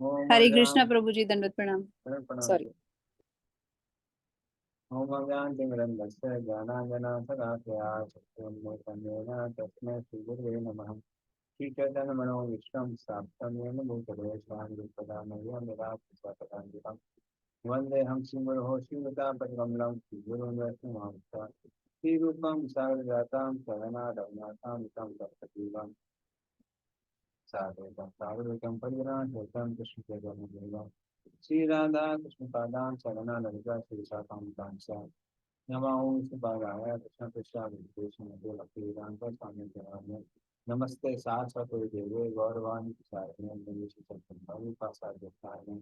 ओम हरे अज्ञान कृष्णा प्रभु जी, दंडवत प्रणाम। प्रणाम। सॉरी। ओम अज्ञान तिमिरन्धस्य ज्ञानाञ्जनशलाकया चक्षुरुन्मीलितं तस्मै श्रीगुरवे नमः। श्रीचैतन्यमनोभीष्टं स्थापितं येन भूतले स्वामित्वदामह्यं निराकृतपदान्तिकं वन्देऽहं श्रीगुरोः श्रीमतापद्मं श्रीगुरुं वैष्णवांश्च श्रीरूपं सागरजातां शरणारघुनाथां तं तत्सजीवम् सागरं सागरं परिजनाशोकं कृष्णचैतन्यदेवं श्री राधा कृष्ण पादान शरणा ललिता श्री शाखांतांश नमामि सुभागाय कृष्ण कृष्ण विदेशं भक्तिवेदांत स्वामी देवाय नमस्ते सारस्वती देवे गौरवाणी प्रसारणे निवेश चंद्रभावी पासाद्यस्थाने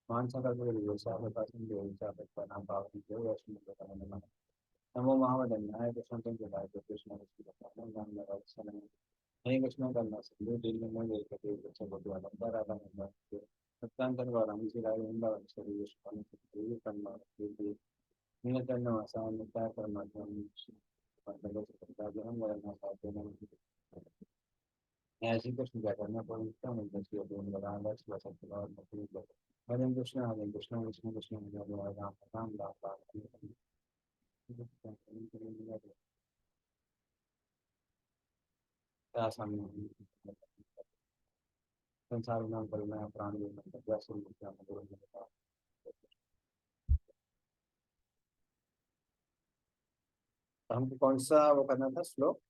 मानसकल्पविवशावकाशं देवचा तत्परां पावनं देववैष्णवं नमो महावदन्याय कृष्ण चंद्राय कृष्ण विष्णु नाम नरवत्सलम् हरे कृष्ण करना सिंधु दिल में मेरे कटे बच्चे भगवान अंदर राधा नंदा के सत्यांतर वाराणसी से राय नंदा शरीर विश्वान से करना के नील करना आसान निकाय परमात्मा मतलब सकता है हम वरना साथ देना ऐसी कृष्ण क्या करना पड़ता है मतलब कि दोनों बड़ा लक्ष्य बस और मतलब हरे कृष्ण विष्णु कृष्ण हरे राम राम राम राम संसार नाम परिणय प्राण हमको कौन सा वो करना था श्लोक?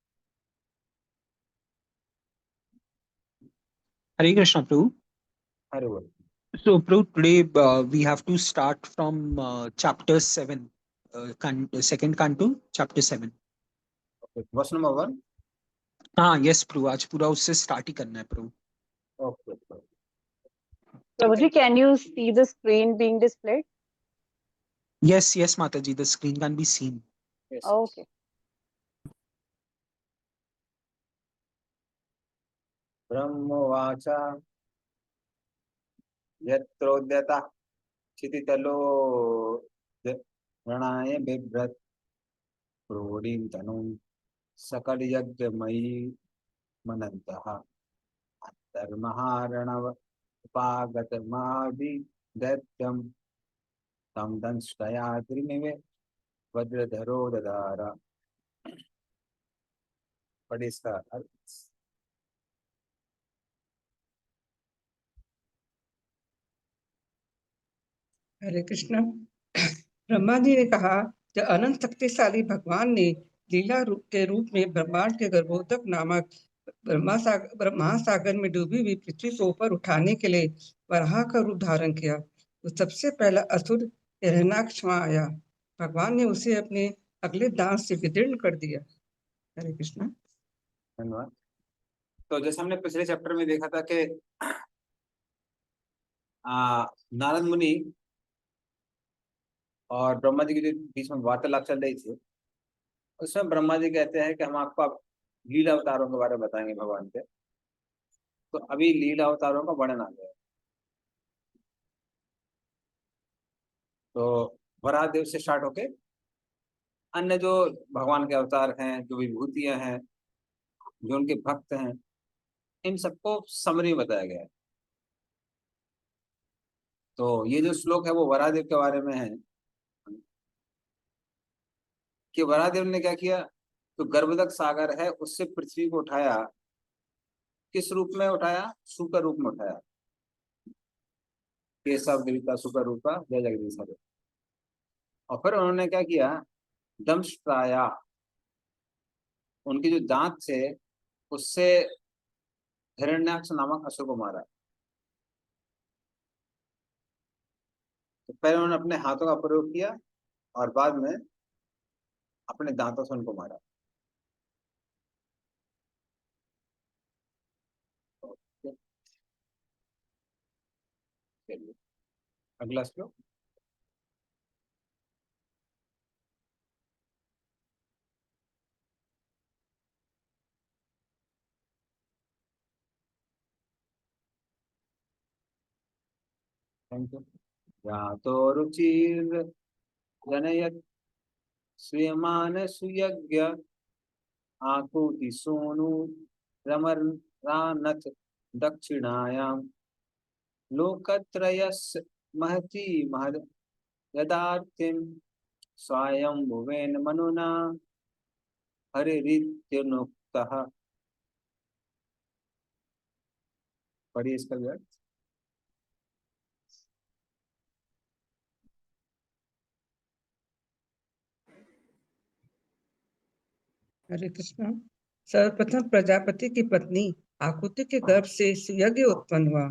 Hare Krishna, Prabhu. अरे बोल। So, Prabhu, today we have to start from chapter 7, second canto, chapter 7. वर्ष नंबर 1। हाँ, yes, Prabhu. आज पूरा उससे start ही करना है, Prabhu. Okay. Prabhuji, can you see the screen being displayed? Yes, yes, Mataji. The screen can be seen. Yes. Okay. ब्रह्मवाच यत्रोद्यता क्षितितलो रणाय बिभ्रत् प्रोडीं तनुं सकलयज्ञमयी मनन्तः धर्महारणव उपागतमादिदैत्यं तं दंष्टया त्रिमिवे वज्रधरो ददार। पढ़िए इसका अर्थ। हरे कृष्ण। ब्रह्मा जी ने कहा, जब अनंत शक्तिशाली भगवान ने लीला रूप के रूप में ब्रह्मांड के गर्भोदक नामक महासागर में डूबी हुई पृथ्वी को ऊपर उठाने के लिए वराह का रूप धारण किया, तो सबसे पहला असुर हिरण्याक्ष वहां आया। भगवान ने उसे अपने अगले दांत से विदीर्ण कर दिया। हरे कृष्ण। धन्यवाद। तो जैसे हमने पिछले चैप्टर में देखा था कि नारद मुनि और ब्रह्मा जी के बीच में वार्तालाप चल रही थी। उसमें ब्रह्मा जी कहते हैं कि हम आपको अब लीला अवतारों के बारे में बताएंगे भगवान के। तो अभी लीला अवतारों का वर्णन आ गया। तो वराह देव से स्टार्ट होके अन्य जो भगवान के अवतार हैं, जो विभूतियां हैं, जो उनके भक्त हैं, इन सबको समरी बताया गया है। तो ये जो श्लोक है वो वराह देव के बारे में है कि वराह देव ने क्या किया, तो गर्भदक सागर है उससे पृथ्वी को उठाया। किस रूप में उठाया? शुकर रूप में उठाया। केशव देवता शुकर रूपा जय जगदीश हरे। और फिर उन्होंने क्या किया, दंष्ट्राया, उनके जो दांत थे उससे हिरण्याक्ष नामक असुर को मारा। तो पहले उन्होंने अपने हाथों का प्रयोग किया और बाद में अपने दांतों से उनको मारा। चलिए अगला श्लोक। तो रुचिर जनयत श्रियमान सुयज्ञ आकुति सोनु रमर रानथ दक्षिणायाम लोकत्रयस्य महती महद यदार्थिं स्वयं भुवेन मनुना हरिरित्यनुक्तः। पढ़िए इसका व्याख्या। हरे कृष्ण। सर्वप्रथम प्रजापति की पत्नी आकुति के गर्भ से सुयज्ञ उत्पन्न हुआ।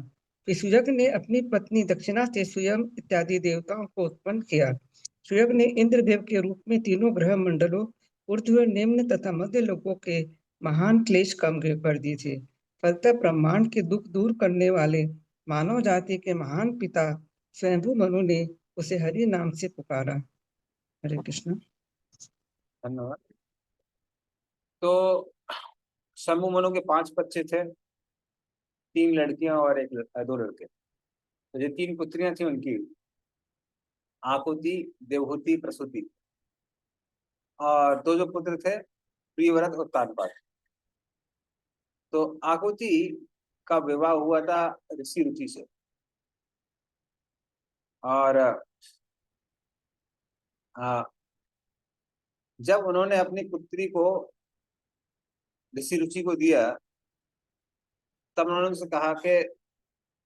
फिर सुयज्ञ ने अपनी पत्नी दक्षिणा से स्वयं इत्यादि देवताओं को उत्पन्न किया। सुयज्ञ ने इंद्रदेव के रूप में तीनों ग्रह मंडलों, ऊर्ध्व, निम्न तथा मध्य लोकों के महान क्लेश कम कर दिए थे। फलतः ब्रह्मांड के दुख दूर करने वाले मानव जाति के महान पिता स्वयंभू मनु ने उसे हरि नाम से पुकारा। हरे कृष्ण। धन्यवाद। तो शंभु मनु के 5 बच्चे थे, 3 लड़कियां और 2 लड़के। तो ये 3 पुत्रियां थी उनकी, आकुति, देवहूति, प्रसूति, और 2 जो पुत्र थे, प्रियव्रत और तानपाद। तो आकुति का विवाह हुआ था ऋषि रुचि से, और जब उन्होंने अपनी पुत्री को ऋषि रुचि को दिया, तब उन्होंने उनसे कहा कि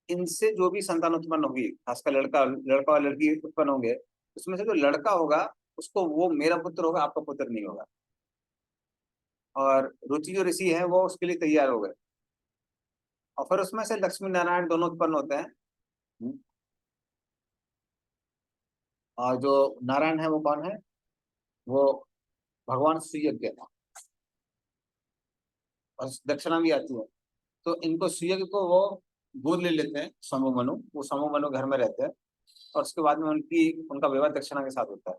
इनसे जो भी संतान उत्पन्न होगी, खासकर लड़का लड़का और लड़की उत्पन्न होंगे, उसमें से जो लड़का होगा उसको वो मेरा पुत्र होगा, आपका पुत्र नहीं होगा। और रुचि जो ऋषि है वो उसके लिए तैयार हो गए, और फिर उसमें से लक्ष्मी नारायण दोनों उत्पन्न होते हैं। और जो नारायण है वो कौन है? वो भगवान सूर्य, और दक्षिणा भी आती है। तो इनको सूर्य को वो गोद ले लेते हैं, शंभु मनु। वो शंभु मनु घर में रहते हैं, और उसके बाद में उनका विवाह दक्षिणा के साथ होता है।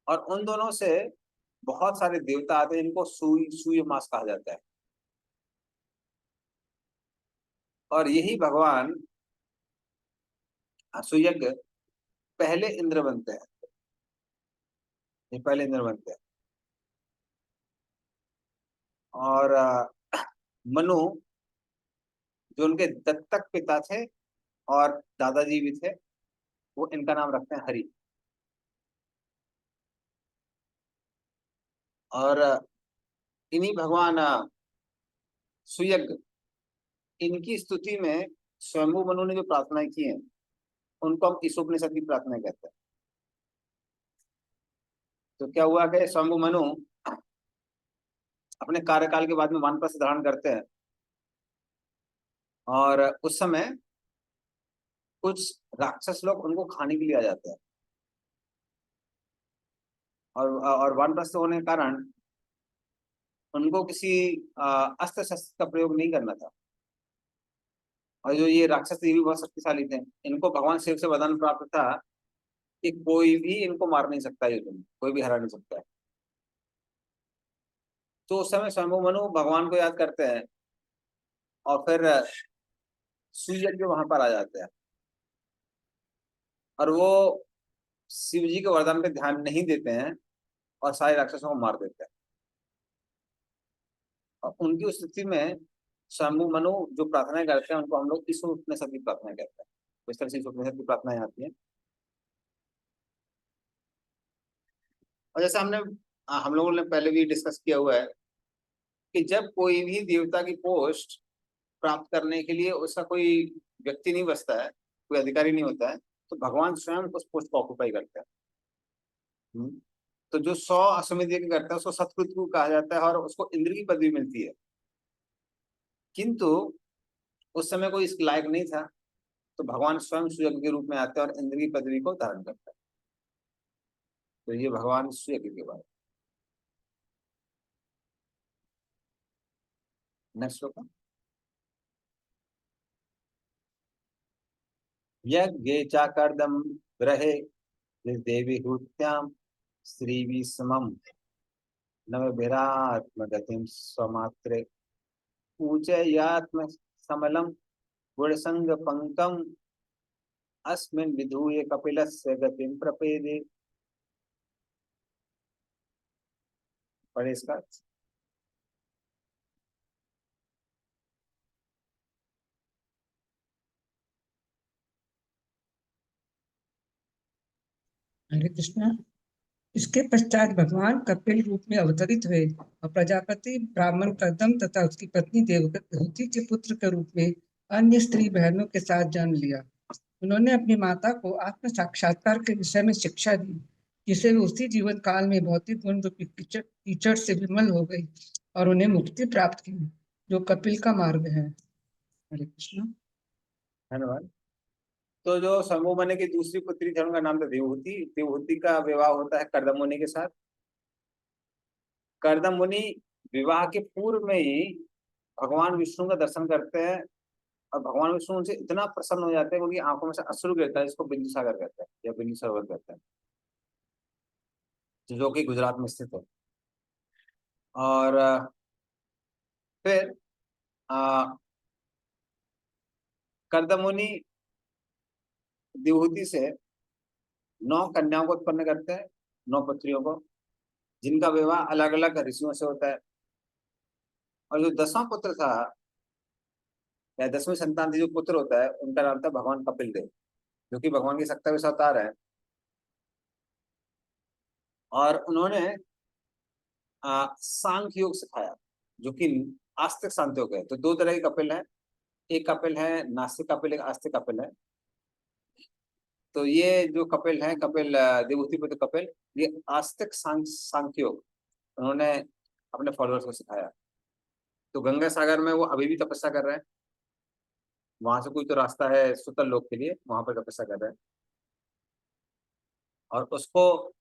और उन दोनों से बहुत सारे देवता आते हैं, इनको सूर्य मास कहा जाता है। और यही भगवान सूर्य पहले इंद्र बनते हैं, ये पहले इंद्र बनते हैं। और मनु जो उनके दत्तक पिता थे और दादाजी भी थे, वो इनका नाम रखते हैं हरि। और इन्हीं भगवान सुयज्ञ, इनकी स्तुति में स्वयंभू मनु ने जो प्रार्थनाएं की हैं, उनको हम ईशोपनिषद की प्रार्थना कहते हैं। तो क्या हुआ कि स्वयंभू मनु अपने कार्यकाल के बाद में वानप्रस्थ धारण करते हैं, और उस समय कुछ राक्षस लोग उनको खाने के लिए आ जाते हैं। और वानप्रस्थ होने के कारण उनको किसी अस्त्र शस्त्र का प्रयोग नहीं करना था। और जो ये राक्षस थे, ये भी बहुत शक्तिशाली थे। इनको भगवान शिव से वरदान प्राप्त था कि कोई भी इनको मार नहीं सकता, युद्ध में कोई भी हरा नहीं सकता है। तो उस समय स्वयंभू मनु भगवान को याद करते हैं, और फिर सूर्य के वहां पर आ जाते हैं, और वो शिव जी के वरदान पे ध्यान नहीं देते हैं, और सारे राक्षसों को मार देते हैं। और उनकी उस स्थिति में शंभु मनु जो प्रार्थनाएं करते हैं, उनको हम लोग ईश्वर उपनिषद की प्रार्थना कहते हैं। इस तरह से ईश्वर उपनिषद की प्रार्थनाएं आती हैं। और जैसे हम लोगों ने पहले भी डिस्कस किया हुआ है कि जब कोई भी देवता की पोस्ट प्राप्त करने के लिए उसका कोई व्यक्ति नहीं बचता है, कोई अधिकारी नहीं होता है, तो भगवान स्वयं उस पोस्ट को ऑक्युपाई करते हैं। तो जो 100 अश्वमेध यज्ञ करता है उसको सतकृत कहा जाता है, और उसको इंद्र की पदवी मिलती है। किंतु उस समय कोई इसके लायक नहीं था, तो भगवान स्वयं सूर्य के रूप में आते हैं और इंद्र की पदवी को धारण करता है। तो ये भगवान सूर्य के बारे में। नेक्स्ट श्लोक। यज्ञे चाकर्दम ग्रहे देवी हूत्याम श्री समम नवभिरात्मगतिम स्वमात्रे पूजयात्म समलम गुणसंग पंकम अस्मिन् विधूय कपिलस्य गतिम प्रपेदे। पढ़े इसका। हरे कृष्णा। इसके पश्चात भगवान कपिल रूप में अवतरित हुए और प्रजापति ब्राह्मण कर्दम तथा उसकी पत्नी देवहूति के पुत्र के रूप में अन्य स्त्री बहनों के साथ जन्म लिया। उन्होंने अपनी माता को आत्म साक्षात्कार के विषय में शिक्षा दी, जिसे वे उसी जीवन काल में भौतिक गुण रूपी कीचड़ से विमल हो गई और उन्हें मुक्ति प्राप्त की, जो कपिल का मार्ग है। हरे कृष्णा। धन्यवाद। तो जो शंभु मुनि की दूसरी पुत्री थी उनका नाम था देवहूति। देवहूति का विवाह होता है कर्दम मुनि के साथ। कर्दम मुनि विवाह के पूर्व में ही भगवान विष्णु का दर्शन करते हैं और भगवान विष्णु उनसे इतना प्रसन्न हो जाते हैं उनकी आंखों में से अश्रु गिरता है, जिसको बिंदु सागर कहते हैं या बिंदु सरोवर कहते हैं, जो कि गुजरात में स्थित है। और फिर कर्दम मुनि देवहूति से 9 कन्याओं को उत्पन्न करते हैं, 9 पुत्रियों को, जिनका विवाह अलग अलग ऋषियों से होता है। और जो 10वां पुत्र था या 10वीं संतान थी, जो पुत्र होता है, उनका नाम था भगवान कपिल देव, जो कि भगवान की 27वें अवतार है। और उन्होंने सांख्य योग सिखाया, जो कि आस्तिक सांख्य योग है। तो 2 तरह के कपिल हैं, एक कपिल है नास्तिक कपिल, एक आस्तिक कपिल है। तो ये जो कपिल है, कपिल देवहूति पुत्र कपिल, ये आस्तिक सांख्य योग उन्होंने अपने फॉलोअर्स को सिखाया। तो गंगा सागर में वो अभी भी तपस्या कर रहे हैं। वहां से कोई तो रास्ता है सुतल लोक के लिए, वहां पर तपस्या कर रहे हैं। और उसको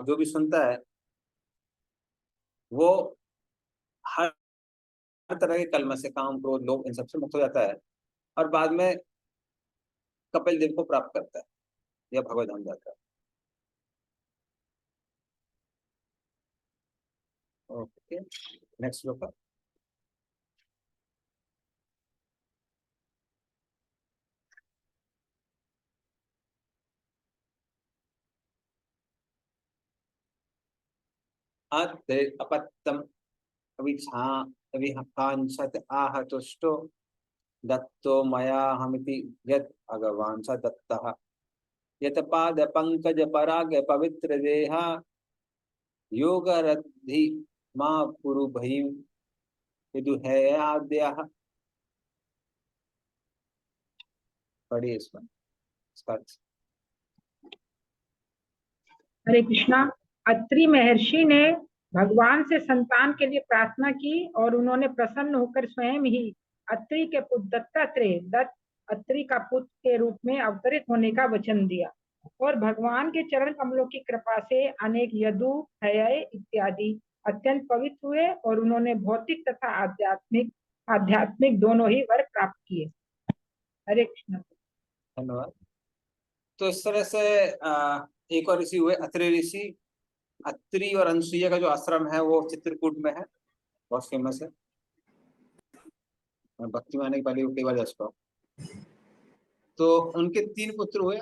जो भी सुनता है वो हर तरह के कलम से, काम, क्रोध, लोभ, इन सबसे मुक्त हो जाता है और बाद में कपिल देव को प्राप्त करता है या भगवत धाम जाता है। ओके, नेक्स्ट श्लोक। अपत्यम अविहांसत आह तुष्टो दत्तो मया हमिति यत् भगवान स दत्तः यत पाद पंकज पराग पवित्र देहा योग रद्धि माँ कुरु भीम विदुहयाद्यः। पढ़िए इसमें इसका अर्थ। हरे कृष्णा। अत्रि महर्षि ने भगवान से संतान के लिए प्रार्थना की और उन्होंने प्रसन्न होकर स्वयं ही अत्रि के पुत्र दत्तात्रेय दत्त अत्रि का पुत्र के रूप में अवतरित होने का वचन दिया और भगवान के चरण कमलों की कृपा से अनेक यदु हय इत्यादि अत्यंत पवित्र हुए और उन्होंने भौतिक तथा आध्यात्मिक आध्यात्मिक दोनों ही वर प्राप्त किए। हरे कृष्ण। धन्यवाद। तो इस तरह से एक और ऋषि हुए अत्रि ऋषि। अत्रि और अनसुईया का जो आश्रम है वो चित्रकूट में है, बहुत फेमस है। मैं भक्ति में आने के पहले कई बार जा चुका हूँ। तो उनके 3 पुत्र हुए,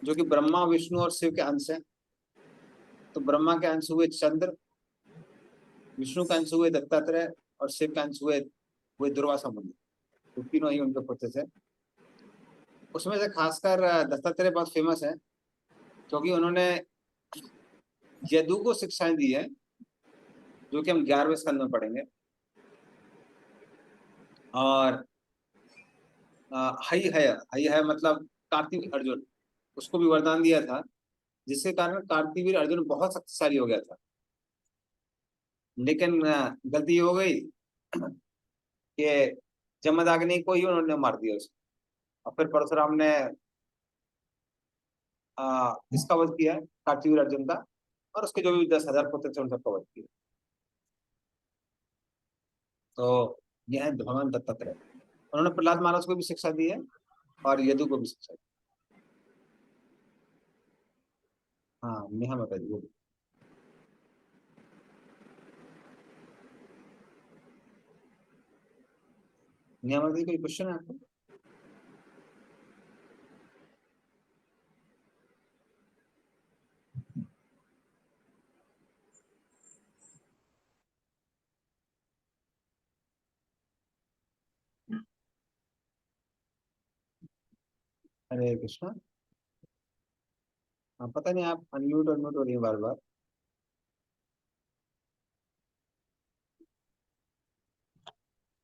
जो कि ब्रह्मा, विष्णु और शिव के अंश हैं। तो ब्रह्मा के अंश हुए चंद्र, विष्णु के अंश हुए दत्तात्रेय और शिव के अंश हुए दुर्वासा मुनि। तो तीनों ही उनके पुत्र थे। उसमें से खासकर दत्तात्रेय बहुत फेमस है, क्योंकि उन्होंने यदु को शिक्षाएं दी है, जो कि हम 11वें स्कंद में पढ़ेंगे। और हई है मतलब कार्तिक अर्जुन, उसको भी वरदान दिया था, जिसके कारण कार्तिवीर अर्जुन बहुत शक्तिशाली हो गया था। लेकिन गलती हो गई कि जमदग्नि को ही उन्होंने मार दिया उसको। और फिर परशुराम ने इसका वध किया कार्तिवीर अर्जुन का, और उसके जो भी 10,000 पुत्र थे उन सबका वध किया। तो यह है भगवान दत्तात्रेय। उन्होंने प्रहलाद महाराज को भी शिक्षा दी है और यदु को भी शिक्षा दी। हाँ, नेहा बताइए वो भी। नेहा बताइए, कोई क्वेश्चन है आपको? हरे कृष्णा। हाँ, पता नहीं आप अनम्यूट और म्यूट हो रही है बार बार।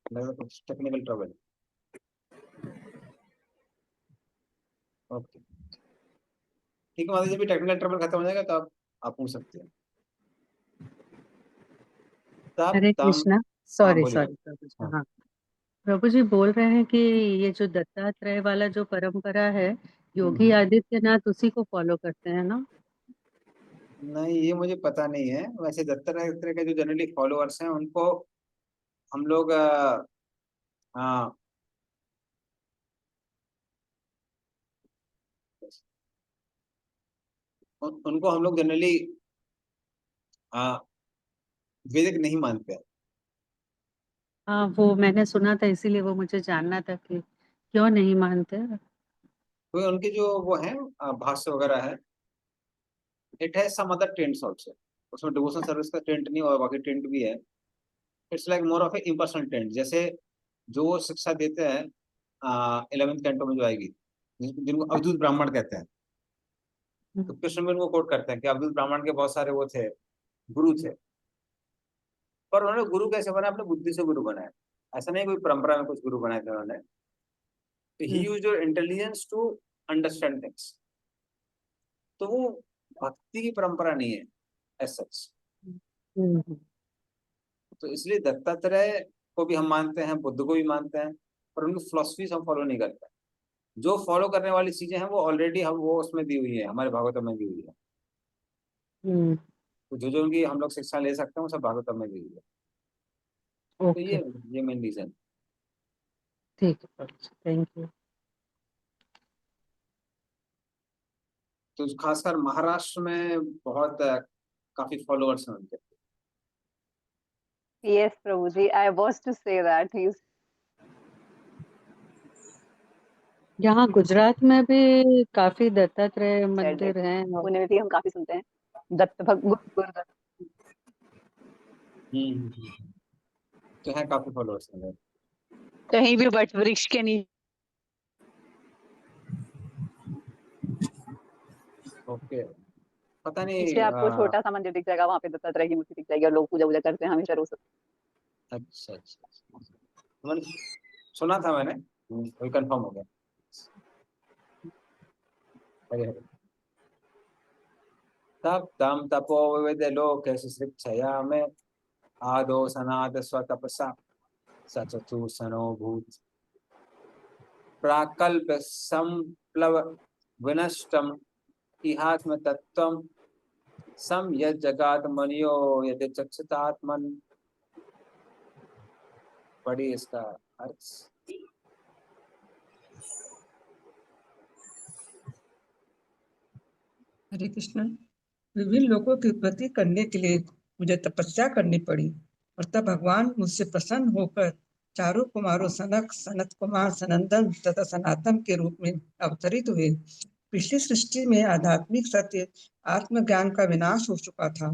लग रहा है कुछ टेक्निकल ट्रबल। ओके, ठीक है, माता जी, भी टेक्निकल ट्रबल खत्म हो जाएगा तो आप पूछ सकते हैं। तब हरे तम। कृष्णा। हाँ सॉरी बोलिए सॉरी मैम। प्रभु जी, हाँ। हाँ। प्रभु जी बोल रहे हैं कि ये जो दत्तात्रेय वाला जो परंपरा है, योगी हम्म। आदित्यनाथ उसी को फॉलो करते हैं ना? नहीं, ये मुझे पता नहीं है। वैसे दत्तात्रेय के जो जनरली फॉलोअर्स हैं उनको हम लोग हाँ, उनको हम लोग जनरली वैदिक नहीं मानते हैं। हाँ, वो मैंने सुना था, इसीलिए वो मुझे जानना था कि क्यों नहीं मानते। क्योंकि उनके जो वो हैं भाष्य वगैरह है, it has some other tents also. उसमें डिवोशन सर्विस का टेंट नहीं और बाकी टेंट भी है। It's like more of a impersonal tent. जैसे जो वो शिक्षा देते हैं 11th कैंटो में जो आएगी, जिनको अवधूत ब्राह्मण कहते हैं, तो कृष्ण भी उनको कोट करते हैं कि अवधूत ब्राह्मण के बहुत सारे वो थे, गुरु थे, पर उन्होंने गुरु कैसे बनाया? अपने बुद्धि से गुरु बनाया। ऐसा नहीं कोई परंपरा में कुछ गुरु बनाए थे उन्होंने। तो he used your intelligence to understand things. तो वो भक्ति की परंपरा नहीं है एज सच। हम्म। तो इसलिए दत्तात्रेय को भी हम मानते हैं, बुद्ध को भी मानते हैं, पर उनकी फिलोसफीज हम फॉलो नहीं करते। जो फॉलो करने वाली चीजें हैं वो ऑलरेडी हम वो उसमें दी हुई है, हमारे भागवतम में दी हुई है। हम्म। तो जो जो उनकी हम लोग शिक्षा ले सकते हैं वो सब भागवतम में दी हुई है। तो ओके, ये मेन रीजन। ठीक है प्रभु जी, थैंक यू। तो खासकर महाराष्ट्र में बहुत काफी फॉलोअर्स हैं उनके। Yes, Prabhuji, I was to say that. He's यहाँ गुजरात में भी काफी दत्तात्रेय said it. मंदिर हैं और पुणे में भी हम काफी सुनते हैं दत्त गुरुदत्त। तो है, काफी फॉलोअर्स हैं। कहीं भी बट वृक्ष के नीचे। ओके, पता नहीं पीछे आपको छोटा सा मंदिर दिख जाएगा, वहां पे दत्तात्रेय की मूर्ति दिख जाएगी और लोग पूजा वूजा करते हैं हमेशा रोज। अच्छा अच्छा अच्छा। मैंने सुना था मैंने, वही कंफर्म हो गया। हरे हरे। तप तम तपो विविध लोक शिक्षया में आदो सनाद स्वतपसा सचतु सनो भूत प्राकल्प संप्लव विनष्टम इहात्म तत्वम सम यद जगात मनियो यदि चक्षुतात्मन। पढ़िए इसका अर्थ। हरे कृष्ण। विभिन्न लोगों की उत्पत्ति करने के लिए मुझे तपस्या करनी पड़ी, और तब भगवान मुझसे प्रसन्न होकर चारों कुमारों सनक, सनत कुमार, सनंदन तथा सनातन के रूप में अवतरित हुए। पिछली सृष्टि में आध्यात्मिक सत्य आत्मज्ञान का विनाश हो चुका था,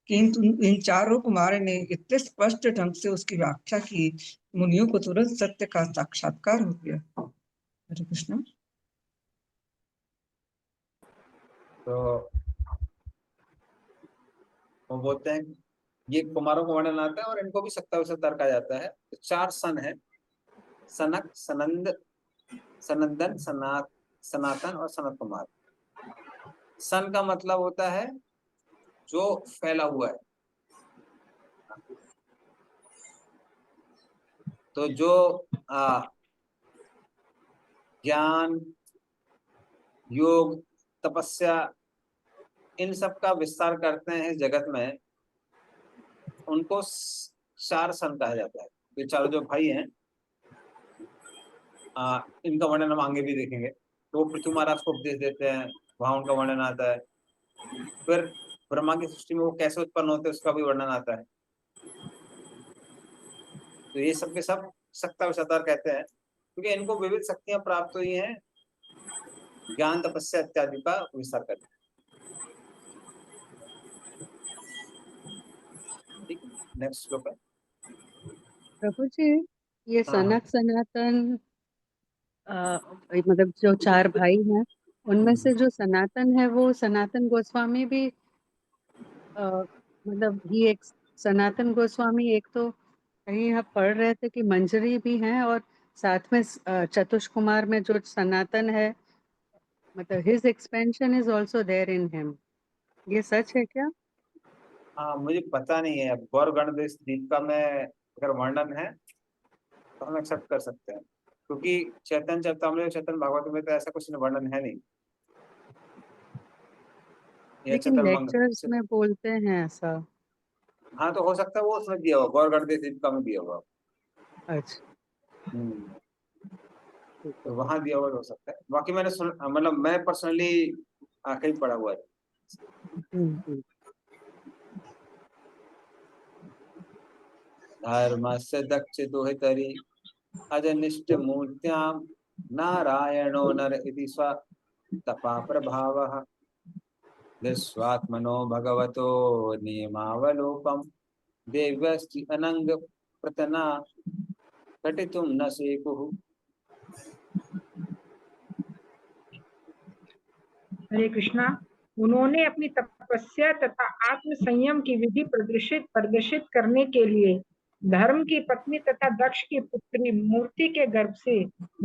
किंतु इन चारों कुमारों ने इतने स्पष्ट ढंग से उसकी व्याख्या की, मुनियों को तुरंत सत्य का साक्षात्कार हो गया। हरे कृष्ण। तो वो बोलते हैं ये कुमारों को वर्णन आता है और इनको भी सत्तावतार कहा जाता है। तो 4 सन है, सनक, सनंद, सनंदन, सनातन और सनत कुमार। सन का मतलब होता है जो फैला हुआ है। तो जो ज्ञान, योग, तपस्या, इन सब का विस्तार करते हैं इस जगत में, उनको 4 सन कहा जाता है। ये चारों जो भाई हैं, इनका वर्णन हम आगे भी देखेंगे। तो वो पृथ्वी महाराज को उपदेश देते हैं, वहां उनका वर्णन आता है। फिर ब्रह्मा की सृष्टि में वो कैसे उत्पन्न होते हैं उसका भी वर्णन आता है। तो ये सब के सब सत्ता विषादार कहते हैं, क्योंकि इनको विविध शक्तियां प्राप्त हुई हैं ज्ञान, तपस्या इत्यादि का विस्तार करते हैं। ठीक, नेक्स्ट श्लोक है। प्रभु जी, ये हाँ हाँ। सनक सनातन मतलब जो 4 भाई हैं, उनमें से जो सनातन है वो सनातन गोस्वामी भी मतलब ही एक सनातन गोस्वामी एक तो कहीं हम पढ़ रहे थे कि मंजरी भी हैं और साथ में चतुष कुमार में जो सनातन है मतलब his expansion is also there in him. ये सच है क्या? हाँ, मुझे पता नहीं है, गौर गणदेश दीपिका में अगर वर्णन है तो हम एक्सेप्ट कर सकते हैं, क्योंकि चैतन्य चरितमृत चैतन्य भागवत में तो ऐसा कुछ वर्णन है नहीं। ये लेकिन चतुर्मंग, लेक्चर्स में बोलते हैं ऐसा। हाँ तो हो सकता है वो उसमें दिया हुआ, गौर गणदेश दीपिका में दिया हुआ। अच्छा हम्म, ठीक है। तो वहां दिया हुआ हो सकता है, बाकी मैंने सुन, मतलब मैं पर्सनली कहीं पढ़ा हुआ है। हम्म। धर्मस्य दक्ष दुहितरी अजनिष्ट मूर्त्याम नारायणो नर इति स्व तपा प्रभावः विश्वात्मनो भगवतो नियमावलोकम देव्यस्ति अनंग प्रतना घटितुं न सेकुः। हरे कृष्णा। उन्होंने अपनी तपस्या तथा आत्म संयम की विधि प्रदर्शित करने के लिए धर्म की पत्नी तथा दक्ष की पुत्री मूर्ति के गर्भ से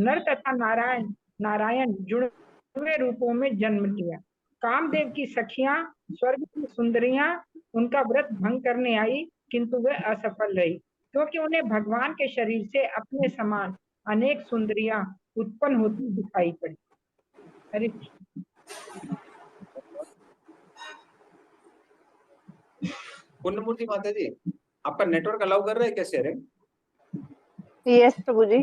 नर तथा नारायण जुड़वे रूपों में जन्म लिया। कामदेव की सखियां स्वर्ग की सुंदरियां उनका व्रत भंग करने आई, किंतु वे असफल रही, क्योंकि उन्हें भगवान के शरीर से अपने समान अनेक सुंदरियां उत्पन्न होती दिखाई पड़ी। हरे पुण्यमूर्ति माता जी, आपका नेटवर्क अलाउ कर रहा है क्या sharing? Yes, Prabhu ji.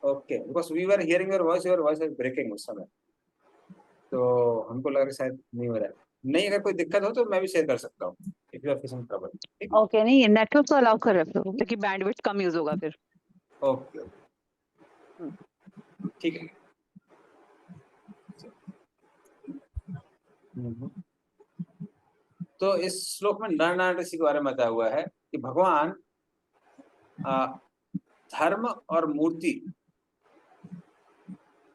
Okay, because we were hearing your voice is breaking उस समय, तो हमको लग रहा है शायद नहीं हो रहा है। नहीं, अगर कोई दिक्कत हो तो मैं भी शेयर कर सकता हूँ, if you are facing trouble. ठीक है, ओके, नहीं नेटवर्क तो अलाउ कर रहे हैं प्रभु, क्योंकि बैंडविड्थ कम यूज होगा फिर। ओके, ठीक है। तो इस श्लोक में नर नारायण ऋषि के बारे में बताया हुआ है कि भगवान धर्म और मूर्ति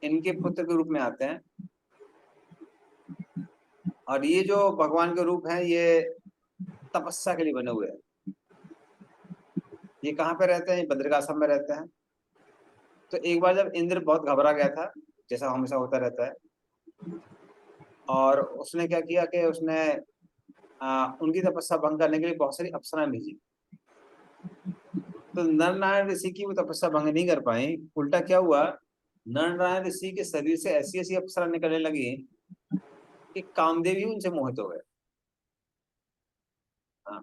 इनके पुत्र के रूप में आते हैं, और ये जो भगवान के रूप हैं ये तपस्या के लिए बने हुए हैं। ये कहाँ पे रहते हैं? ये बद्रिकाश्रम में रहते हैं। तो एक बार जब इंद्र बहुत घबरा गया था, जैसा हमेशा होता रहता है, और उसने क्या किया कि उसने उनकी तपस्या भंग करने के लिए बहुत सारी अप्सराएं भेजी। तो नर नारायण ऋषि की वो तपस्या भंग नहीं कर पाई। उल्टा क्या हुआ, नर नारायण ऋषि के शरीर से ऐसी ऐसी अप्सरा निकलने लगी कि कामदेव ही उनसे मोहित हो गए। हाँ,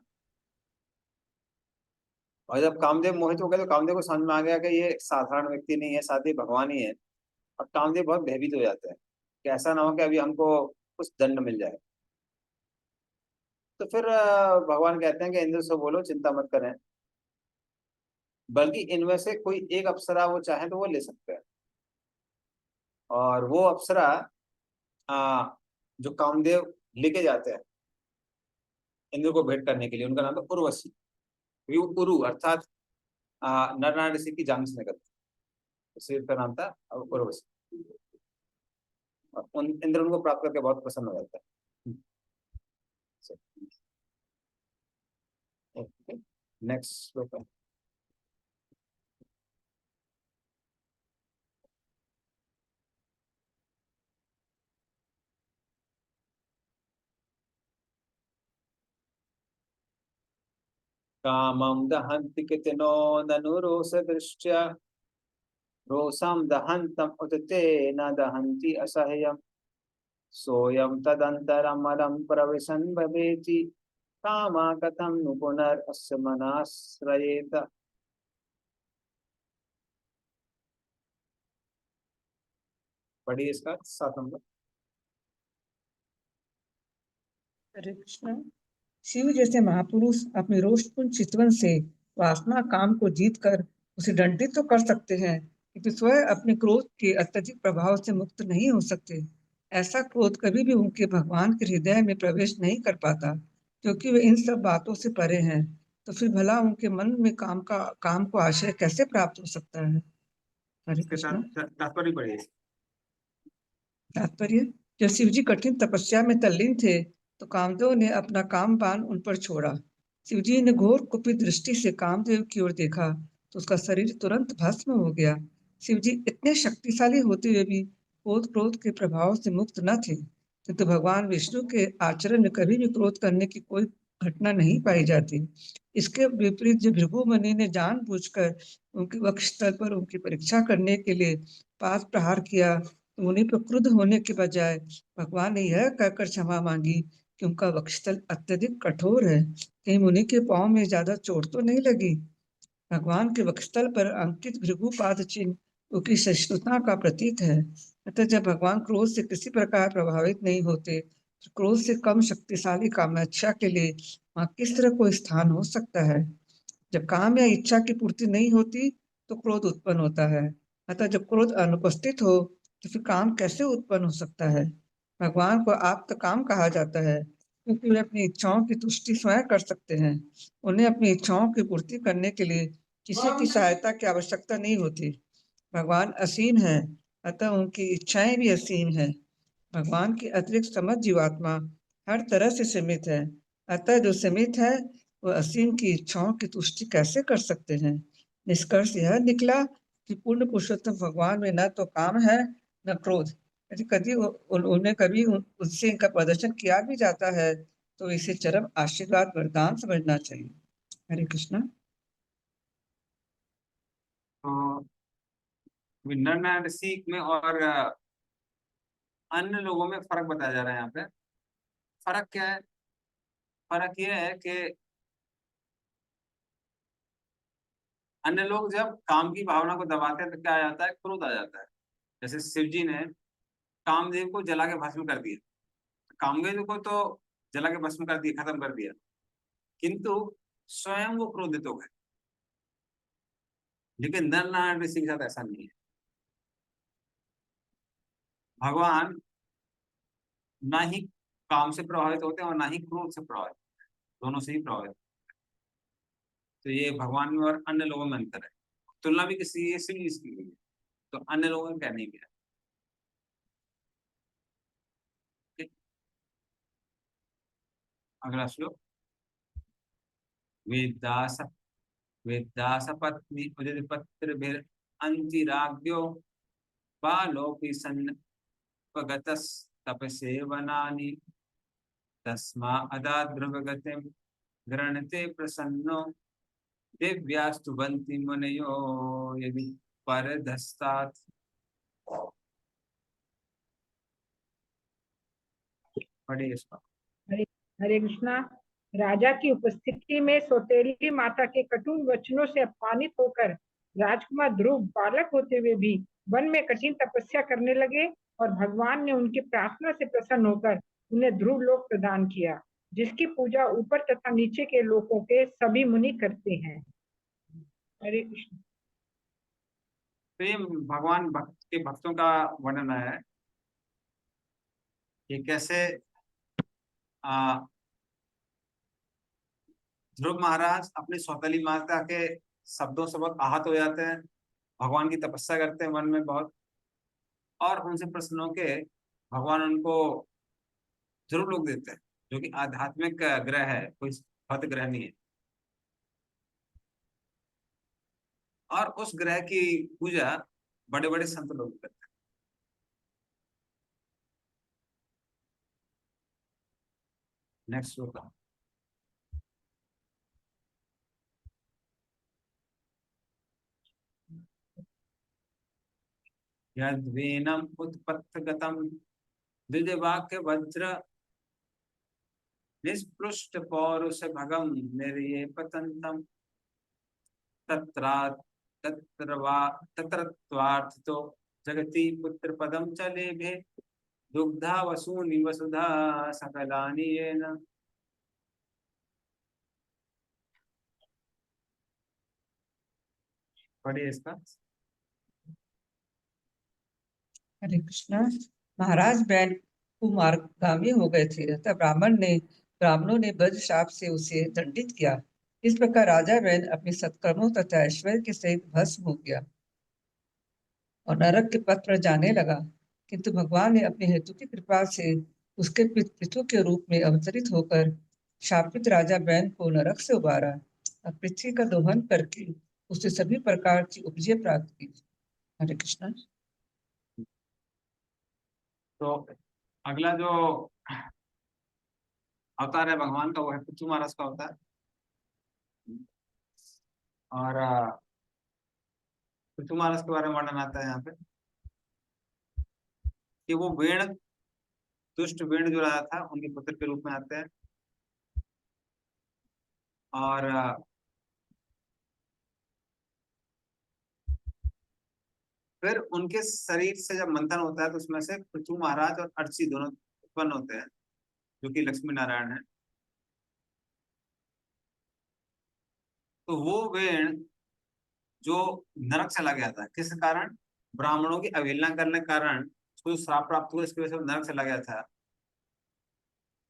और जब कामदेव मोहित हो गए तो कामदेव को समझ में आ गया कि ये साधारण व्यक्ति नहीं है, साथ ही भगवान ही है। और कामदेव बहुत भयभीत हो जाते हैं कि ऐसा ना हो कि अभी हमको कुछ दंड मिल जाए। तो फिर भगवान कहते हैं कि इंद्र से बोलो चिंता मत करें, बल्कि इनमें से कोई एक अप्सरा वो चाहे तो वो ले सकते हैं। और वो अप्सरा जो कामदेव लेके जाते हैं इंद्र को भेंट करने के लिए, उनका नाम था उर्वशी। उरु अर्थात नर नारायण ऋषि की जांग से निकलती, इसलिए उसका नाम था उर्वशी। और इंद्र उनको प्राप्त करके बहुत प्रसन्न हो जाता है। नेक्स्ट श्लोक है। कामं दहन्ति कितनो ननु रोषदृष्ट्या रोषं दहन्तम् उत ते न दहन्ति असह्यम् सोऽयं तदन्तरमलं प्रविशन् भवेति कामा कथं नु पुनरस्य मनाश्रयेत। पढ़िए इसका 7 नंबर। हरे कृष्णा। शिव जैसे महापुरुष अपने रोषपूर्ण चितवन से वासना काम को जीतकर उसे दंडित तो कर सकते हैं, किंतु स्वयं अपने क्रोध के अत्यधिक प्रभाव से मुक्त नहीं हो सकते। ऐसा क्रोध कभी भी उनके भगवान के हृदय में प्रवेश नहीं कर पाता, क्योंकि वे इन सब बातों से परे हैं। तो फिर भला उनके मन में काम को आश्रय कैसे प्राप्त हो सकता है? हरे कृष्णा। तात्पर्य पढ़िए। तात्पर्य, जब शिव जी कठिन तपस्या में तल्लीन थे तो कामदेव ने अपना काम बाण उन पर छोड़ा। शिव जी ने घोर कुपित दृष्टि से कामदेव की ओर देखा तो उसका शरीर तुरंत भस्म हो गया। शिव जी इतने शक्तिशाली होते हुए भी क्रोध के प्रभाव से मुक्त न थे, किंतु भगवान विष्णु के आचरण में कभी भी क्रोध करने की कोई घटना नहीं पाई जाती। इसके विपरीत जब भृगु मुनि ने जानबूझकर उनके वक्षस्थल पर उनकी परीक्षा करने के लिए पास प्रहार किया, तो मुनि पर क्रुद्ध होने के बजाय भगवान ने यह कहकर क्षमा मांगी कि उनका वक्षस्थल अत्यधिक कठोर है, कहीं मुनि के पांव में ज्यादा चोट तो नहीं लगी। भगवान के वक्षस्थल पर अंकित भृगुपाद चिन्ह उनकी सहिष्णुता का प्रतीक है। अतः जब भगवान क्रोध से किसी प्रकार प्रभावित नहीं होते तो क्रोध से कम शक्तिशाली कामेच्छा के लिए वहां किस तरह कोई स्थान हो सकता है। जब काम या इच्छा की पूर्ति नहीं होती तो क्रोध उत्पन्न होता है। अतः जब क्रोध अनुपस्थित हो तो फिर काम कैसे उत्पन्न हो सकता है। भगवान को आप्त काम कहा जाता है क्योंकि वे अपनी इच्छाओं की तुष्टि स्वयं कर सकते हैं। उन्हें अपनी इच्छाओं की पूर्ति करने के लिए किसी की सहायता की आवश्यकता नहीं होती। भगवान असीम है, अतः उनकी इच्छाएं भी असीम है। भगवान की अतिरिक्त समझ जीवात्मा हर तरह से सीमित है, अतः जो सीमित है वह असीम की इच्छाओं की तुष्टि कैसे कर सकते हैं। निष्कर्ष यह निकला कि पूर्ण पुरुषोत्तम भगवान में न तो काम है न क्रोध। यदि कभी उन्हें कभी उससे इनका प्रदर्शन किया भी जाता है तो इसे चरम आशीर्वाद वरदान समझना चाहिए। हरे कृष्णा। तो नर नारायण ऋषि में और अन्य लोगों में फर्क बताया जा रहा है। यहाँ पे फर्क क्या है? फर्क यह है कि अन्य लोग जब काम की भावना को दबाते हैं तो क्या आ जाता है? क्रोध आ जाता है। जैसे शिव जी ने कामदेव को जला के भस्म कर दिया, कामदेव को तो जला के भस्म कर दिया, खत्म कर दिया, किंतु स्वयं वो क्रोधित हो गए। लेकिन नर नारायण ऋषि के साथ ऐसा नहीं है। भगवान ना ही काम से प्रभावित होते हैं और ना ही क्रोध से प्रभावित, दोनों से ही प्रभावित। तो ये भगवान में और अन्य लोगों में अंतर है। तुलना भी किसी इसलिए इसकी हुई है, तो अन्य लोगों में क्या नहीं किया। अगला श्लोक। वेदास वेदासपत्नी उदितपत्रिभिर अंतिराज्ञो बालोऽपि सन्पगतस्तपसेवनानि तस्मा अदाद्रवगतिं गृह्णते प्रसन्नो दिव्यास्तुवन्ति मुनयो यदि परधस्तात्। पढ़िए इसका। हरे हरे कृष्णा। राजा की उपस्थिति में सौतेली माता के कटु वचनों से अपमानित होकर राजकुमार ध्रुव बालक होते हुए भी वन में कठिन तपस्या करने लगे और भगवान ने उनकी प्रार्थना से प्रसन्न होकर उन्हें ध्रुव लोक प्रदान किया, जिसकी पूजा ऊपर तथा नीचे के लोकों के सभी मुनि करते हैं। हरे कृष्ण। तो ये भगवान भक्त के भक्तों का वर्णन है कि कैसे ध्रुव महाराज अपनी सौतेली माता के शब्दों से बहुत आहत हो जाते हैं, भगवान की तपस्या करते हैं वन में बहुत, और उनसे प्रसन्न होकर भगवान उनको ध्रुव लोक देते हैं, जो कि आध्यात्मिक ग्रह है, कोई भौत ग्रह नहीं है। और उस ग्रह की पूजा बड़े बड़े संत लोग करते हैं। नेक्स्ट श्लोक। यद्वीनम उत्पत्तगतम द्विजवाक्य वज्र निष्पृष्ट पौरुष भगम निर्ये पतंतम तत्रत्वार्थितो जगति पुत्र पदम च लेभे दुग्धा वसूनि वसुधा सकलानि येन। पढ़िए इसका। हरे कृष्णा। महाराज बैल कुमार्गामी हो गए थे, अतः ब्राह्मणों ने ब्रज शाप से उसे दंडित किया। इस प्रकार राजा बैल अपने सत्कर्मों तथा ऐश्वर्य के सहित भस्म हो गया और नरक के पथ पर जाने लगा। किंतु भगवान ने अपने हेतु की कृपा से उसके पितृ के रूप में अवतरित होकर शापित राजा बैन को नरक से उबारा और पृथ्वी का दोहन करके उसे सभी प्रकार की उपजें प्राप्त की। हरे कृष्णा। तो अगला जो अवतार है भगवान का वो है पृथ्वी महाराज का अवतार। और पृथ्वी महाराज के बारे में वर्णन आता है यहाँ पे कि वो वेण, दुष्ट वेण जो राजा था उनके पुत्र के रूप में आते हैं। और फिर उनके शरीर से जब मंथन होता है तो उसमें से पृथ्वी महाराज और अर्ची दोनों उत्पन्न होते हैं जो कि लक्ष्मी नारायण है। तो वो वेण जो नरक चला गया था किस कारण, ब्राह्मणों की अवहेलना करने के कारण उसको श्राप प्राप्त हुआ, इसकी वजह से वो नरक चला गया था।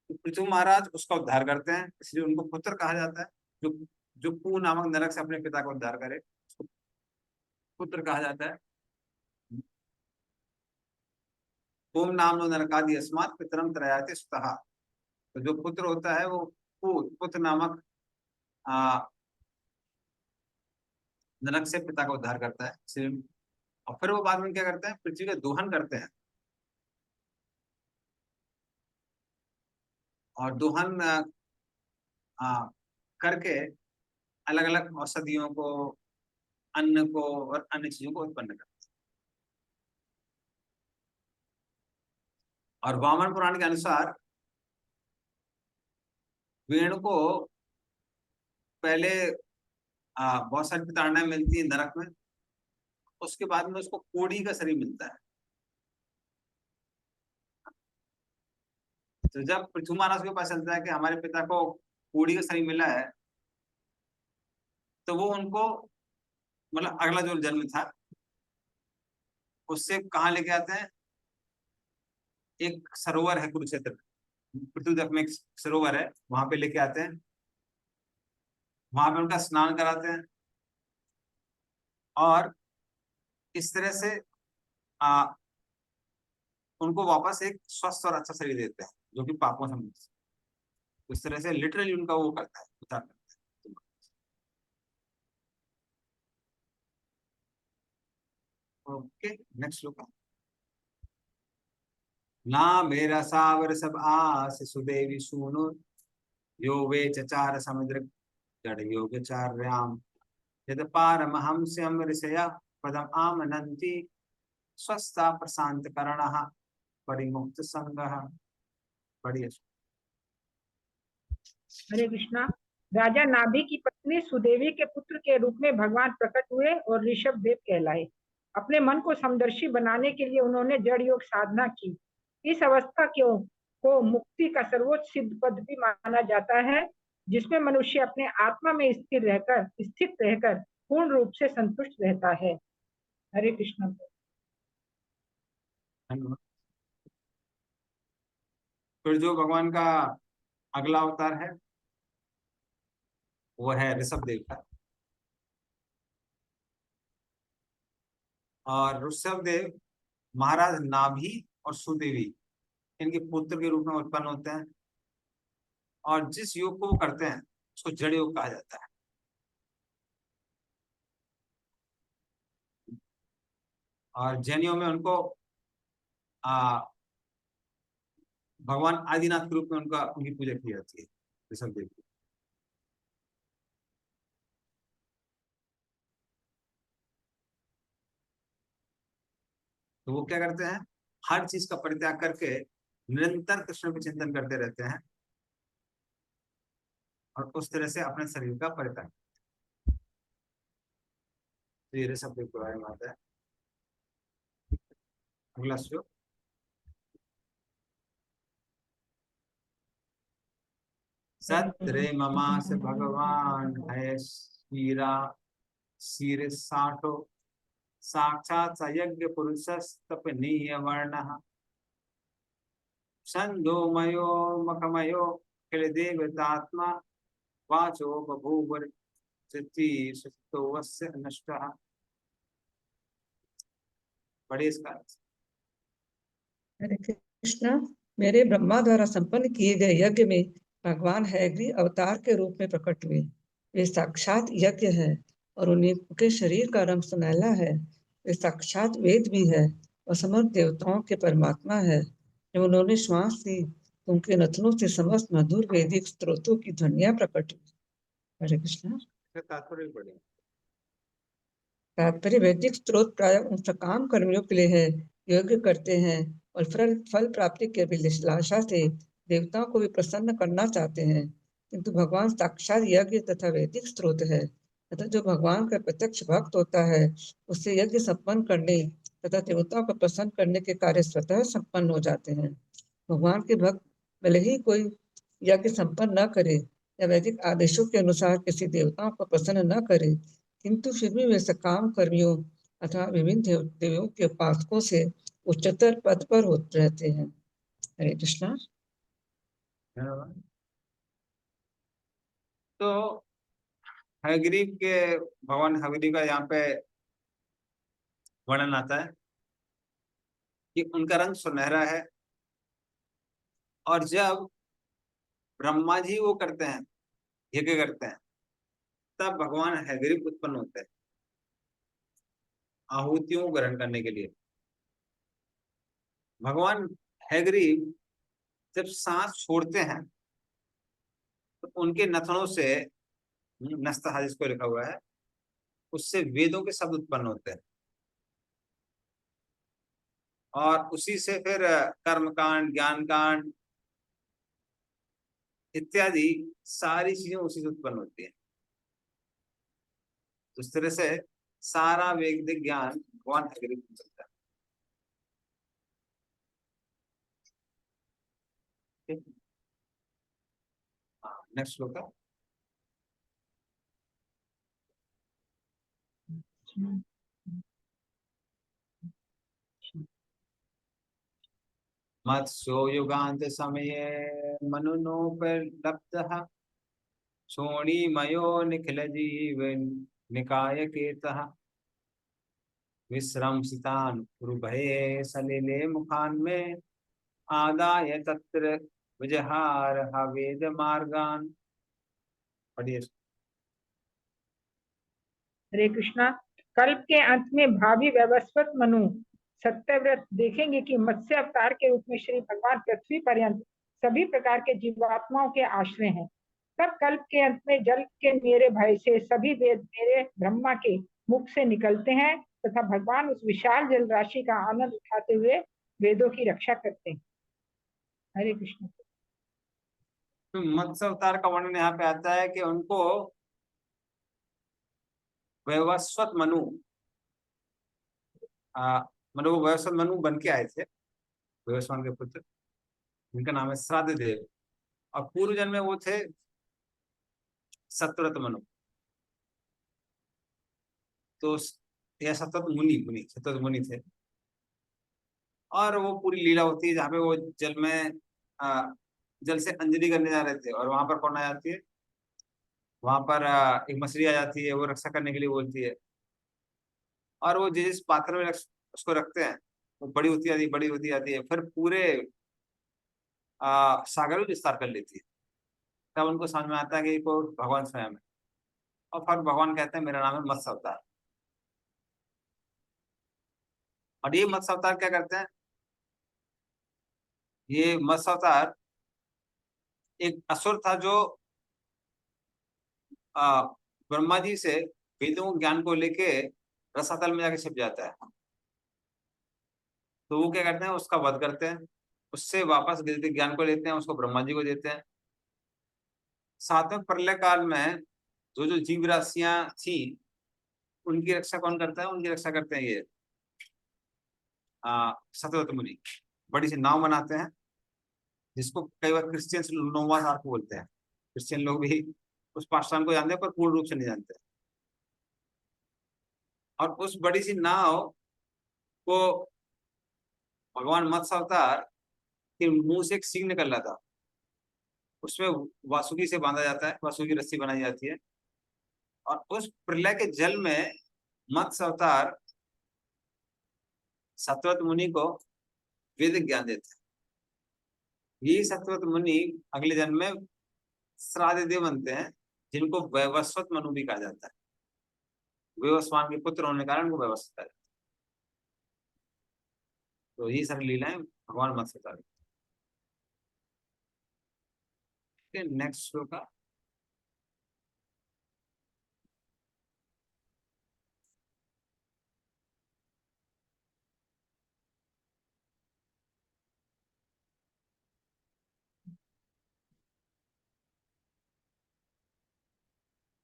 तो पृथ्वी महाराज उसका उद्धार करते हैं, इसलिए उनको पुत्र कहा जाता है। जो जो पू नामक नरक से अपने पिता का उद्धार करे उसको पुत्र कहा जाता है। ओम नाम नरकादि अस्मात् पितरम त्रयाति सुतः। तो जो पुत्र होता है वो पुत्र नामक नरक से पिता का उद्धार करता है इसलिए। और फिर वो बाद में क्या करते हैं, पृथ्वी का दोहन करते हैं। और दोहन करके अलग अलग औषधियों को, अन्न को और अन्य चीजों को उत्पन्न करते हैं। और वामन पुराण के अनुसार वेणु को पहले बहुत सारी प्रताड़नाएं मिलती है नरक में, उसके बाद में उसको कोड़ी का शरीर मिलता है। तो जब पृथ्वी महाराज के पास चलता है कि हमारे पिता को कोड़ी का शरीर मिला है, तो वो उनको मतलब अगला जो जन्म था उससे कहाँ लेके आते हैं, एक सरोवर है कुरुक्षेत्र, पृथ्वी में एक सरोवर है, वहां पे लेके आते हैं। वहां पे उनका स्नान कराते हैं और इस तरह से उनको वापस एक स्वस्थ और अच्छा शरीर देते हैं जो कि पापों से मुक्त। इस तरह से लिटरली उनका वो करता है, उद्धार करता है। ओके, नेक्स्ट श्लोक। ना मेरा सावर सब आस सुदेवी सूनु यो वे चचार समुद्र जड़ योगचार्याम यद पारमहंस्यम ऋषया पदम आमनन्ति स्वस्था प्रशांत करणः परिमुक्त संगः। बढ़िया। हरे कृष्णा। राजा नाभि की पत्नी सुदेवी के पुत्र के रूप में भगवान प्रकट हुए और ऋषभ देव कहलाए। अपने मन को समदर्शी बनाने के लिए उन्होंने जड़ योग साधना की। इस अवस्था को मुक्ति का सर्वोच्च सिद्ध पद भी माना जाता है, जिसमें मनुष्य अपने आत्मा में स्थित रहकर पूर्ण रूप से संतुष्ट रहता है। हरे कृष्ण। फिर जो भगवान का अगला अवतार है वो है ऋषभ देव का। और ऋषभ देव महाराज नाभि और सुदेवी इनके पुत्र के रूप में उत्पन्न होते हैं। और जिस योग को वो करते हैं उसको जड़ योग कहा जाता है। और जैनियों में उनको भगवान आदिनाथ के रूप में उनकी पूजा की जाती है ऋषभ देव की। तो वो क्या करते हैं, हर चीज का परित्याग करके निरंतर कृष्ण पे चिंतन करते रहते हैं और उस तरह से अपने शरीर का परित्याग। तो ये ऋषभ देव के बारे में आता है। अगला श्लोक। सत्रे ममास भगवान है शीरा शीर साठो साक्षात सयज्ञ पुरुषस्तपनीय वर्णः छंदोमयो मकमयो किल देवतात्मा वाचो बभूव नष्टः। बड़े इसका हरे कृष्णा, मेरे ब्रह्मा द्वारा संपन्न किए गए यज्ञ में भगवान हैग्री अवतार के रूप में प्रकट हुए। वे साक्षात यज्ञ है और उनके शरीर का रंग सुनहला है। वे साक्षात वेद भी है और समस्त देवताओं के परमात्मा है। जब उन्होंने श्वास ली तो उनके नथनों से समस्त मधुर वैदिक स्त्रोतों की ध्वनियां प्रकट हुई। हरे कृष्णा। तात्पर्य पढ़े। तात्पर्य वैदिक स्त्रोत प्राय उन सकाम कर्मियों के लिए है, यज्ञ करते हैं और फल प्राप्ति के अभिलाषा से देवताओं को भी प्रसन्न करना चाहते हैं। किंतु भगवान साक्षात यज्ञ तथा वैदिक स्त्रोत है तथा जो भगवान का प्रत्यक्ष भक्त होता है उससे यज्ञ संपन्न करने तथा देवताओं को प्रसन्न करने के कार्य स्वतः संपन्न हो जाते हैं। भगवान के भक्त भले ही कोई यज्ञ संपन्न न करे या वैदिक आदेशों के अनुसार किसी देवताओं को प्रसन्न न करे, किंतु फिर भी वे सकाम कर्मियों अथवा विभिन्न देवियों के उपासकों से उच्चतर पद पर होते रहते हैं। हरे कृष्णा। तो हयग्रीव के भगवान हयग्रीव का यहाँ पे वर्णन आता है कि उनका रंग सुनहरा है और जब ब्रह्मा जी वो करते हैं, यज्ञ करते हैं, तब भगवान हयग्रीव उत्पन्न होते हैं आहुतियों को ग्रहण करने के लिए। भगवान हयग्रीव जब सांस छोड़ते हैं तो उनके नथनों से, नस्तहा जिसको लिखा हुआ है, उससे वेदों के शब्द उत्पन्न होते हैं और उसी से फिर कर्मकांड, ज्ञान कांड इत्यादि सारी चीजें उसी से उत्पन्न होती हैं। तो इस तरह से सारा वैदिक ज्ञान भगवान हयग्रीव को मिलता है। नेक्स्ट श्लोक है। मत्स्यो युगान्त समये मनुनोपलब्धः शोणिमयो निखिल जीव निकाय केतः विश्रंसितान् उरुभये सलिले मुखान् में आदाय तत्र विजहार वेद मार्गान। पढ़िए। हरे कृष्णा। कल्प के अंत में भावी वैवस्वत मनु सत्यव्रत देखेंगे कि मत्स्य अवतार के रूप में श्री भगवान पृथ्वी पर्यंत सभी प्रकार के जीवात्माओं के आश्रय हैं। तब कल्प के अंत में जल के मेरे भय से सभी वेद मेरे ब्रह्मा के मुख से निकलते हैं तथा भगवान उस विशाल जल राशि का आनंद उठाते हुए वेदों की रक्षा करते हैं। हरे कृष्ण। तो मत्स्य अवतार का वर्णन यहाँ पे आता है कि उनको वैवस्वत मनु, मतलब वो वैवस्वत मनु बन के आए थे, वैवस्वान के पुत्र, उनका नाम है श्राद्ध देव, और पूर्व जन्म में वो थे सतव्रत मनु। तो यह सतत मुनि सतत मुनि थे और वो पूरी लीला होती है जहाँ पे वो जल में जल से अंजलि करने जा रहे थे और वहां पर कौन आ जाती है, वहां पर एक मछली आ जाती है, वो रक्षा करने के लिए बोलती है और वो जिस पात्र में उसको रखते हैं वो बड़ी होती जाती है, बड़ी होती जाती है, फिर पूरे सागर में विस्तार कर लेती है। तब उनको समझ में आता है कि को भगवान स्वयं है और फिर भगवान कहते हैं मेरा नाम है मत्स्य अवतार। और ये मत्स्य अवतार क्या करते हैं, ये मत्स्य अवतार एक असुर था जो ब्रह्मा जी से वेदों ज्ञान को लेके रसातल में जाके छिप जाता है। तो वो क्या करते हैं, उसका वध करते हैं, उससे वापस वैदिक ज्ञान को लेते हैं, उसको ब्रह्मा जी को देते हैं। साथ में प्रलय काल में जो जो जीव राशियां थी उनकी रक्षा कौन करता है, उनकी रक्षा करते हैं ये सतव्रत मुनि। बड़ी सी नाव बनाते हैं जिसको कई बार क्रिश्चियंस नोवास आर्क बोलते हैं। क्रिश्चियन लोग भी उस पाषाण को जानते हैं पर पूर्ण रूप से नहीं जानते। और उस बड़ी सी नाव को भगवान मत्स्य अवतार के मुंह से एक सींग निकल रहा था, उसमें वासुकी से बांधा जाता है, वासुकी रस्सी बनाई जाती है और उस प्रलय के जल में मत्स्य अवतार सतव्रत मुनि को वैदिक ज्ञान देते हैं। यही सत्यव्रत मुनि अगले जन्म में श्राद्ध देव बनते हैं, जिनको वैवस्वत मनु भी कहा जाता है। वैवस्वान के पुत्र होने के कारण उनको वैवस्वत कहा जाता है। तो यही सारी लीलाएं भगवान मत्स्य का। नेक्स्ट श्लोक।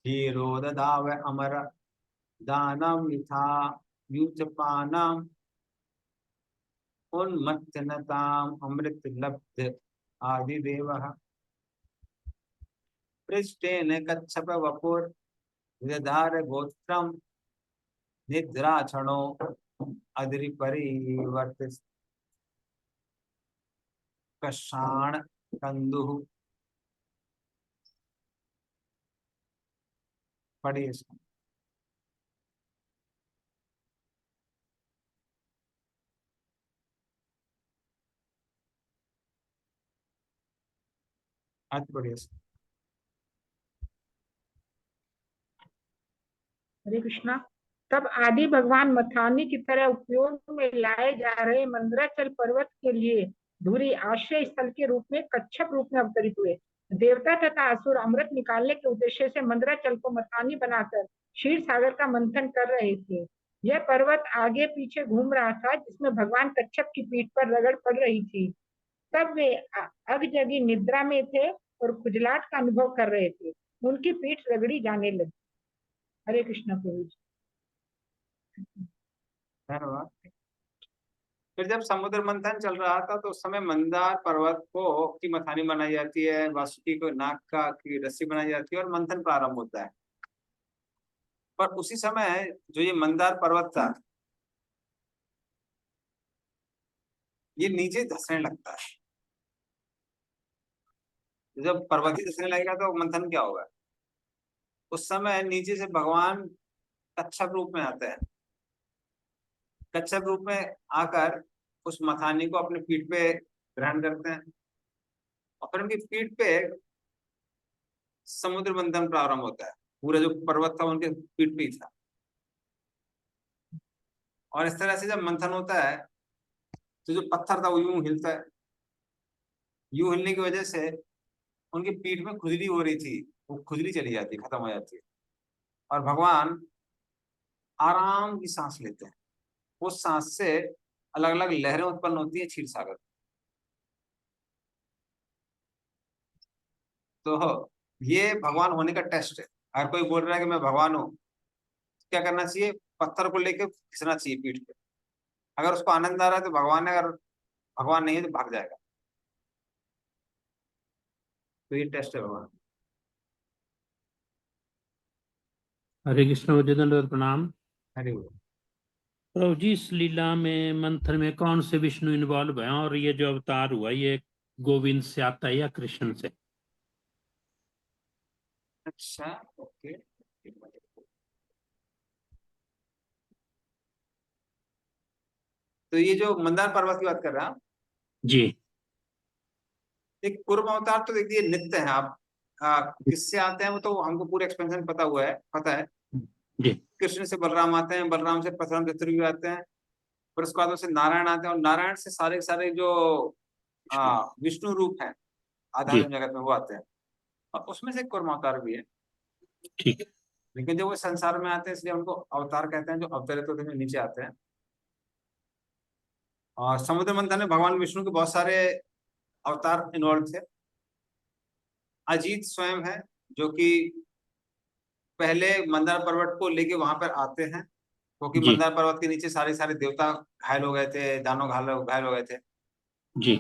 धीरो ददाव अमर दानम यथा युचपानम उन्मत्तनताम अमृत लब्ध आदि देवः पृष्ठेन कच्छप वपुर विदधार गोत्रम निद्राक्षणो अद्रिपरिवर्त कषाण कंदुः। पढ़िए इसको। आज पढ़िए इसको। हरे कृष्णा। तब आदि भगवान मथानी की तरह उपयोग में लाए जा रहे मंदराचल पर्वत के लिए धुरी आश्रय स्थल के रूप में कच्छप रूप में अवतरित हुए। देवता तथा असुर अमृत निकालने के उद्देश्य से मंदराचल को मथानी बनाकर क्षीर सागर का मंथन कर रहे थे। यह पर्वत आगे पीछे घूम रहा था, जिसमें भगवान कच्छप की पीठ पर रगड़ पड़ रही थी। तब वे अगजगी निद्रा में थे और खुजलाहट का अनुभव कर रहे थे। उनकी पीठ रगड़ी जाने लगी। हरे कृष्ण प्रभु जी। धन्यवाद। फिर जब समुद्र मंथन चल रहा था तो उस समय मंदार पर्वत को की मथानी बनाई जाती है, वासुकी को नाग का की रस्सी बनाई जाती है और मंथन प्रारंभ होता है। पर उसी समय जो ये मंदार पर्वत था, ये नीचे धंसने लगता है। जब पर्वत ही धंसने लगेगा तो मंथन क्या होगा? उस समय नीचे से भगवान कच्छप रूप में आते हैं। कच्छप रूप में आकर उस मथानी को अपने पीठ पे ग्रहण करते हैं और फिर उनकी पीठ पे समुद्र मंथन प्रारंभ होता है। पूरा जो पर्वत था उनके पीठ पे ही था। और इस तरह से जब मंथन होता है तो जो पत्थर था वो यूं हिलता है। यूं हिलने की वजह से उनकी पीठ में खुजली हो रही थी, वो खुजली चली जाती, खत्म हो जाती है और भगवान आराम की सांस लेते हैं। उस सांस से अलग अलग लहरें उत्पन्न होती है क्षीर सागर। तो ये भगवान होने का टेस्ट है। अगर कोई बोल रहा है कि मैं भगवान हूं, क्या करना चाहिए? पत्थर को लेकर खींचना चाहिए पीठ पे। अगर उसको आनंद आ रहा है तो भगवान है, अगर भगवान नहीं है तो भाग जाएगा। तो ये टेस्ट है भगवान। हरे कृष्ण दंडवत प्रणाम। हरि बोल। प्रभु जी, इस लीला में मंथन में कौन से विष्णु इन्वॉल्व है और ये जो अवतार हुआ ये गोविंद से आता है या कृष्ण से? अच्छा, ओके। तो ये जो मंदार पर्वत की बात कर रहा है जी एक पूर्व अवतार, तो देखिए नित्य है। आप किससे आते हैं वो तो हमको पूरे एक्सपेंशन पता है। जी कृष्ण से बलराम आते हैं, बलराम से परशुराम चतुर्युगी आते हैं, फिर उसके बाद उससे नारायण आते हैं और नारायण से सारे सारे जो विष्णु रूप हैं आध्यात्मिक जगत में वो आते हैं और उसमें से कूर्म अवतार भी है। ठीक है। लेकिन जब वो संसार में आते हैं इसलिए उनको अवतार कहते हैं, जो अवतरित होते हैं नीचे आते हैं। और समुद्र मंथन में भगवान विष्णु के बहुत सारे अवतार इन्वॉल्व थे। अजीत स्वयं है जो कि पहले मंदार पर्वत को लेके वहां पर आते हैं, क्योंकि जी मंदार पर्वत के नीचे सारे सारे देवता घायल हो गए थे, दानव घायल हो गए थे। जी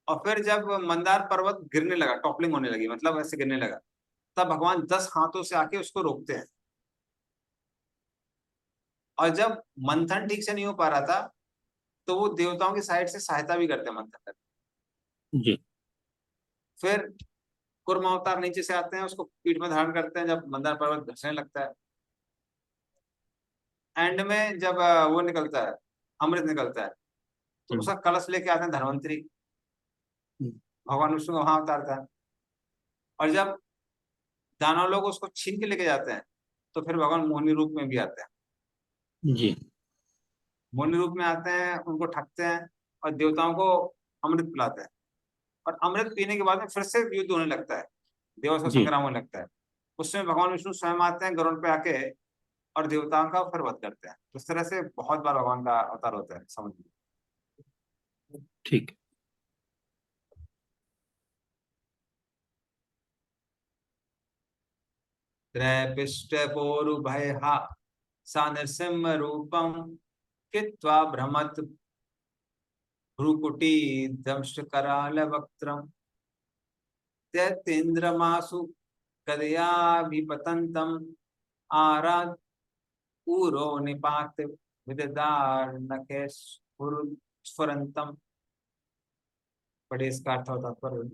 और फिर जब मंदार पर्वत गिरने लगा, टॉपलिंग होने लगी, मतलब ऐसे गिरने लगा, तब भगवान 10 हाथों से आके उसको रोकते हैं। और जब मंथन ठीक से नहीं हो पा रहा था तो वो देवताओं की साइड से सहायता भी करते हैं मंथन करने। जी फिर कूर्म अवतार नीचे से आते हैं, उसको पीठ में धारण करते हैं जब मंदार पर्वत घसने लगता है। एंड में जब वो निकलता है, अमृत निकलता है, तो उसका कलश लेके आते हैं धन्वंतरी, भगवान विष्णु का वहां उतारता है। और जब दानव लोग उसको छीन के लेके जाते हैं तो फिर भगवान मोहिनी रूप में भी आते हैं। जी मोहिनी रूप में आते हैं, उनको ठगते हैं और देवताओं को अमृत पिलाते हैं। और अमृत पीने के बाद में फिर से युद्ध होने लगता है, देवों से जी संग्राम होने लगता है। उसमें भगवान विष्णु स्वयं आते हैं गरुड़ पे आके और देवताओं का फिर वध करते हैं। इस तरह से बहुत बार भगवान का अवतार होता है, समझ लीजिए। ठीक। त्रैपिष्टपोरुभयहा सा नृसिंह रूपम कित्वा भ्रमत भ्रुकुटी दंष्टकराल वक्त्रम दैत्येन्द्रमासु कदयाभिपतन्तम आराध ऊरो निपात विददार्णकेश स्फुरन्तम। बड़े इसका अर्थ होता पर